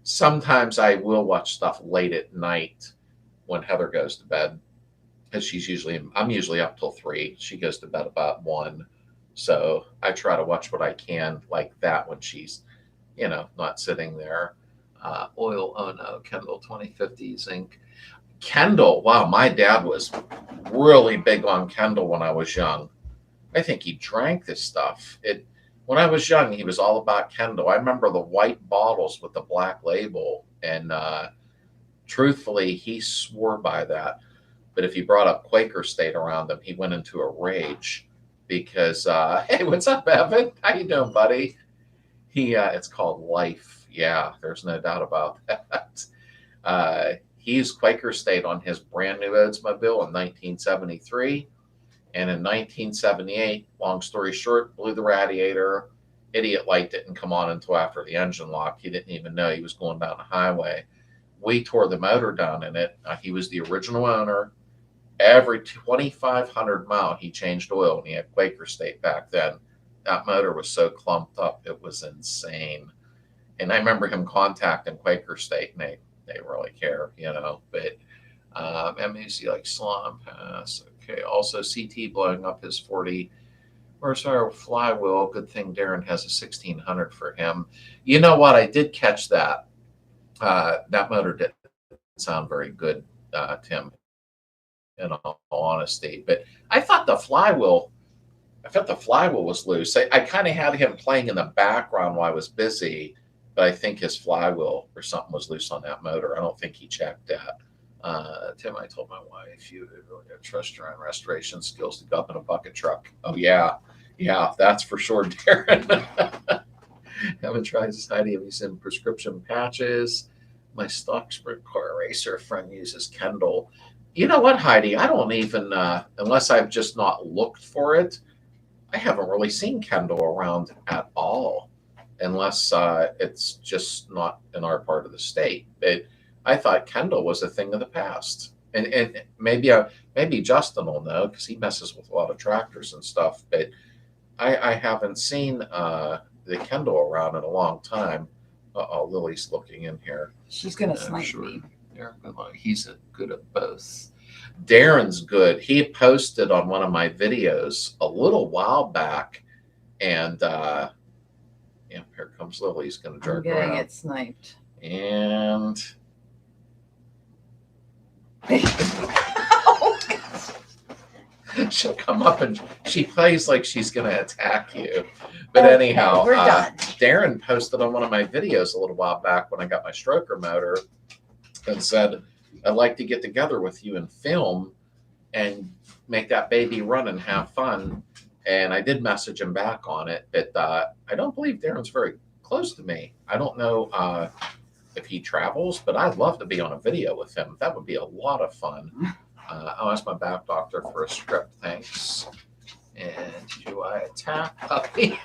Sometimes I will watch stuff late at night when Heather goes to bed, because I'm usually up till 3. She goes to bed about 1. So I try to watch what I can like that when she's, you know, not sitting there. Oil, oh no, Kendall 2050 zinc. Kendall, wow, my dad was really big on Kendall when I was young. I think he drank this stuff. When I was young, he was all about Kendall. I remember the white bottles with the black label, and truthfully, he swore by that. But if you brought up Quaker State around him, he went into a rage because, hey, what's up, Evan? How you doing, buddy? It's called Life. Yeah, there's no doubt about that. He used Quaker State on his brand new Oldsmobile in 1973. And in 1978, long story short, blew the radiator. Idiot light didn't come on until after the engine lock. He didn't even know he was going down the highway. We tore the motor down in it. He was the original owner. Every 2,500 mile, he changed oil, and he had Quaker State back then. That motor was so clumped up, it was insane. And I remember him contacting Quaker State, and they really care, you know. But MUC like Slum Pass. Okay, also CT blowing up his 40 horsepower flywheel. Good thing Darren has a 1600 for him. You know what? I did catch that. That motor didn't sound very good, Tim, in all honesty. But I thought the flywheel was loose. I kind of had him playing in the background while I was busy, but I think his flywheel or something was loose on that motor. I don't think he checked that. Tim, I told my wife, you really got to trust your own restoration skills to go up in a bucket truck. Oh, yeah. Yeah, that's for sure, Darren. Haven't tried society. Have you seen prescription patches? My stock sprint car racer friend uses Kendall. You know what, Heidi? I don't even, unless I've just not looked for it, I haven't really seen Kendall around at all, unless it's just not in our part of the state. I thought Kendall was a thing of the past, and maybe Justin will know because he messes with a lot of tractors and stuff. But I haven't seen the Kendall around in a long time. Lily's looking in here. She's gonna snipe me. He's good at both. Darren's good. He posted on one of my videos a little while back, and here comes Lily. He's going to jerk around. I'm getting it sniped. And she'll come up and she plays like she's going to attack you. But anyhow, we're done. Darren posted on one of my videos a little while back when I got my stroker motor and said, I'd like to get together with you and film and make that baby run and have fun. And I did message him back on it, but I don't believe Darren's very close to me. I don't know if he travels, but I'd love to be on a video with him. That would be a lot of fun. I'll ask my back doctor for a script. Thanks. And do I attack puppy?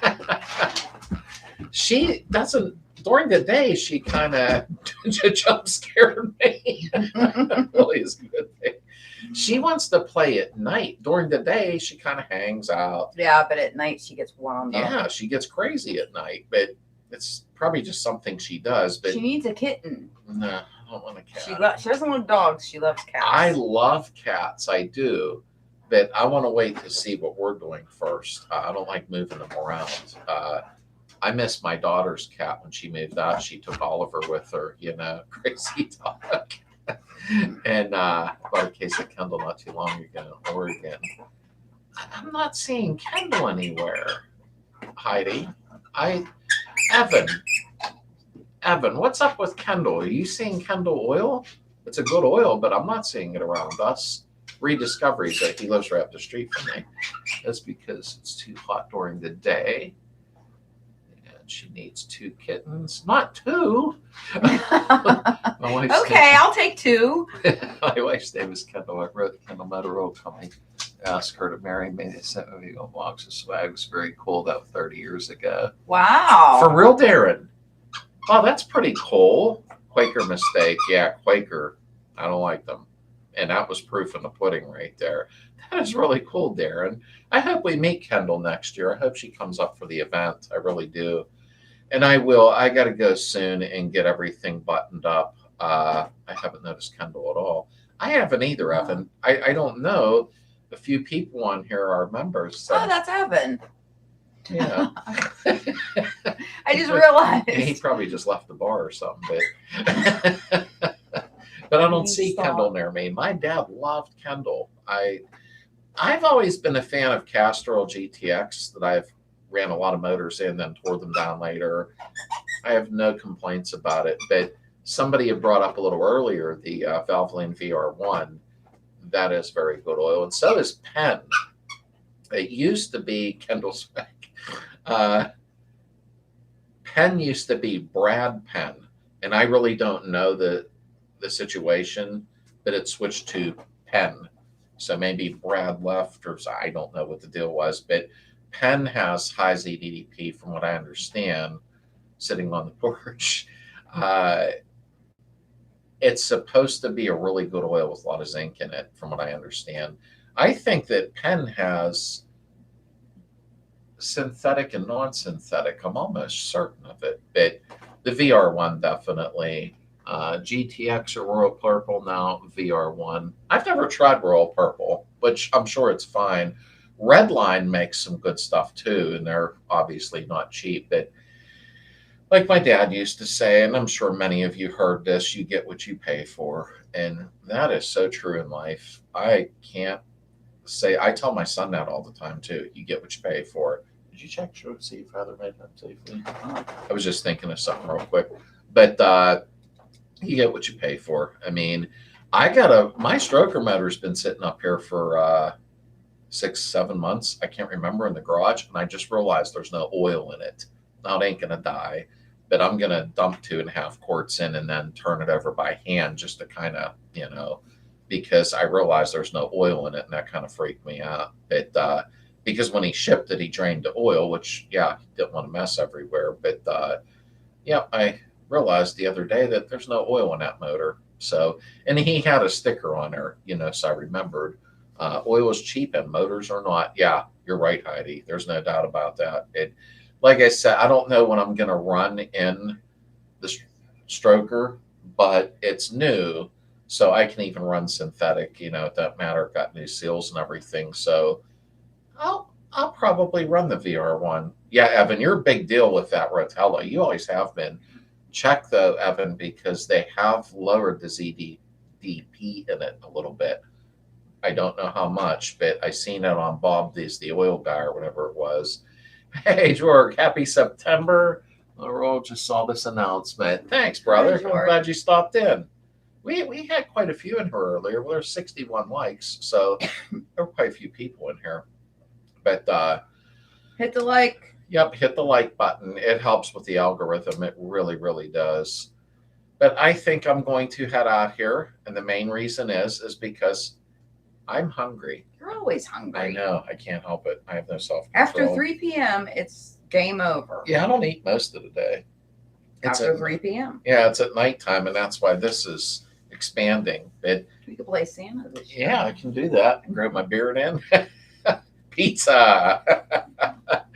She doesn't. During the day, she kind of jump scared me. Really is a good thing. She wants to play at night. During the day, she kind of hangs out. Yeah, but at night she gets wound up. Yeah, she gets crazy at night, but it's probably just something she does. But she needs a kitten. No, I don't want a cat. She doesn't love dogs. She loves cats. I love cats. I do. But I want to wait to see what we're doing first. I don't like moving them around. I miss my daughter's cat when she moved out. She took Oliver with her, crazy dog. And bought a case of Kendall not too long ago in Oregon. I'm not seeing Kendall anywhere, Heidi. Evan, Evan, what's up with Kendall? Are you seeing Kendall oil? It's a good oil, but I'm not seeing it around us. Rediscoveries that he lives right up the street from me. That's because it's too hot during the day. And she needs 2 kittens. Not 2. Okay, I'll take 2. My wife's name is Kendall. I wrote Kendall Motor Oil Company. Asked her to marry me. They sent me a box of swag. It was very cool. That was 30 years ago. Wow. For real, Darren. Oh, that's pretty cool. Quaker mistake. Yeah, Quaker. I don't like them. And that was proof in the pudding right there. That is really cool, Darren. I hope we meet Kendall next year. I hope she comes up for the event. I really do. And I will. I got to go soon and get everything buttoned up. I haven't noticed Kendall at all. I haven't either, Evan. I don't know. A few people on here are members. So. Oh, that's Evan. Yeah. I just realized. He probably just left the bar or something. But I don't see Kendall near me. My dad loved Kendall. I've always been a fan of Castrol GTX that I've ran a lot of motors in, then tore them down later. I have no complaints about it. But somebody had brought up a little earlier the Valvoline VR1. That is very good oil. And so is Penn. It used to be Kendall's Penn used to be Brad Penn. And I really don't know the situation, but it switched to Penn. So maybe Brad left, or I don't know what the deal was, but Penn has high ZDDP from what I understand, sitting on the porch. It's supposed to be a really good oil with a lot of zinc in it, from what I understand. I think that Penn has synthetic and non-synthetic. I'm almost certain of it, but the VR1 definitely. GTX or Royal Purple, now VR1. I've never tried Royal Purple, which I'm sure it's fine. Redline makes some good stuff too, and they're obviously not cheap. But like my dad used to say, and I'm sure many of you heard this, you get what you pay for. And that is so true in life. I can't say, I tell my son that all the time too. You get what you pay for. Did you check to see if Heather made that safely? I was just thinking of something real quick. But you get what you pay for. I mean, my stroker motor's been sitting up here for 6-7 months. I can't remember, in the garage. And I just realized there's no oil in it. Now it ain't going to die, but I'm going to dump 2.5 quarts in and then turn it over by hand just to kind of, because I realized there's no oil in it, and that kind of freaked me out. But because when he shipped it, he drained the oil, which, yeah, he didn't want to mess everywhere. But I realized the other day that there's no oil in that motor. So, and he had a sticker on there, so I remembered. Oil is cheap and motors are not. Yeah, you're right, Heidi. There's no doubt about that. Like I said, I don't know when I'm going to run in the stroker, but it's new, so I can even run synthetic. It doesn't matter. Got new seals and everything, so I'll probably run the VR1. Yeah, Evan, you're a big deal with that Rotella. You always have been. Check though, Evan, because they have lowered the ZDDP in it a little bit. I don't know how much, but I seen it on Bob, the oil guy or whatever it was. Hey, George, happy September. Laurel just saw this announcement. Thanks, brother. Hey, I'm glad you stopped in. We had quite a few in here earlier. Well, there's 61 likes, so there were quite a few people in here. But hit the like. Yep, hit the like button. It helps with the algorithm. It really, really does. But I think I'm going to head out here, and the main reason is because I'm hungry. You're always hungry. I know. I can't help it. I have no self-control. After 3 p.m., it's game over. Yeah, I don't eat most of the day. After 3 p.m. Yeah, it's at nighttime, and that's why this is expanding. We could play Santa this year. Yeah, I can do that. Grow my beard in. Pizza.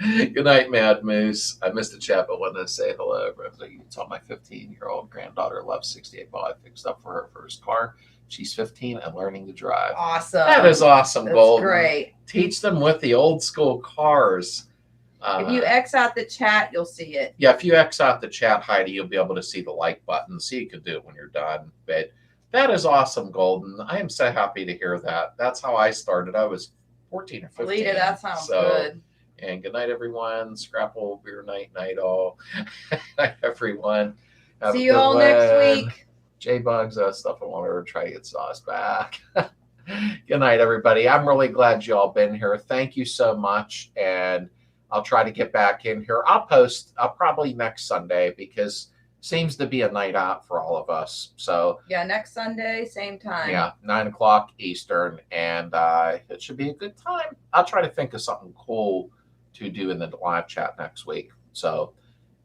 Good night, Mad Moose. I missed a chat, but wanted to say hello. You tell my 15-year-old granddaughter loves 68 ball I fixed up for her first car. She's 15 and learning to drive. Awesome. That is awesome, Golden. Great. Teach them with the old school cars. If you X out the chat, you'll see it. Yeah, if you X out the chat, Heidi, you'll be able to see the like button. So you can do it when you're done. But that is awesome, Golden. I am so happy to hear that. That's how I started. I was 14 or 15. Lita, that sounds good. And good night, everyone. Scrapple, beer night, night all. Night, everyone. Have See a you good all next one. week. J-Bugs, stuff I want to try to get Sauce back. Good night, everybody. I'm really glad you all been here. Thank you so much. And I'll try to get back in here. I'll probably next Sunday because seems to be a night out for all of us. So yeah, next Sunday, same time. Yeah, 9 o'clock Eastern, and it should be a good time. I'll try to think of something cool to do in the live chat next week. So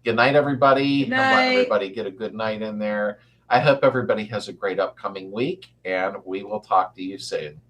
good night, everybody. Good I'm letting night. everybody get a good night in there. I hope everybody has a great upcoming week, and we will talk to you soon.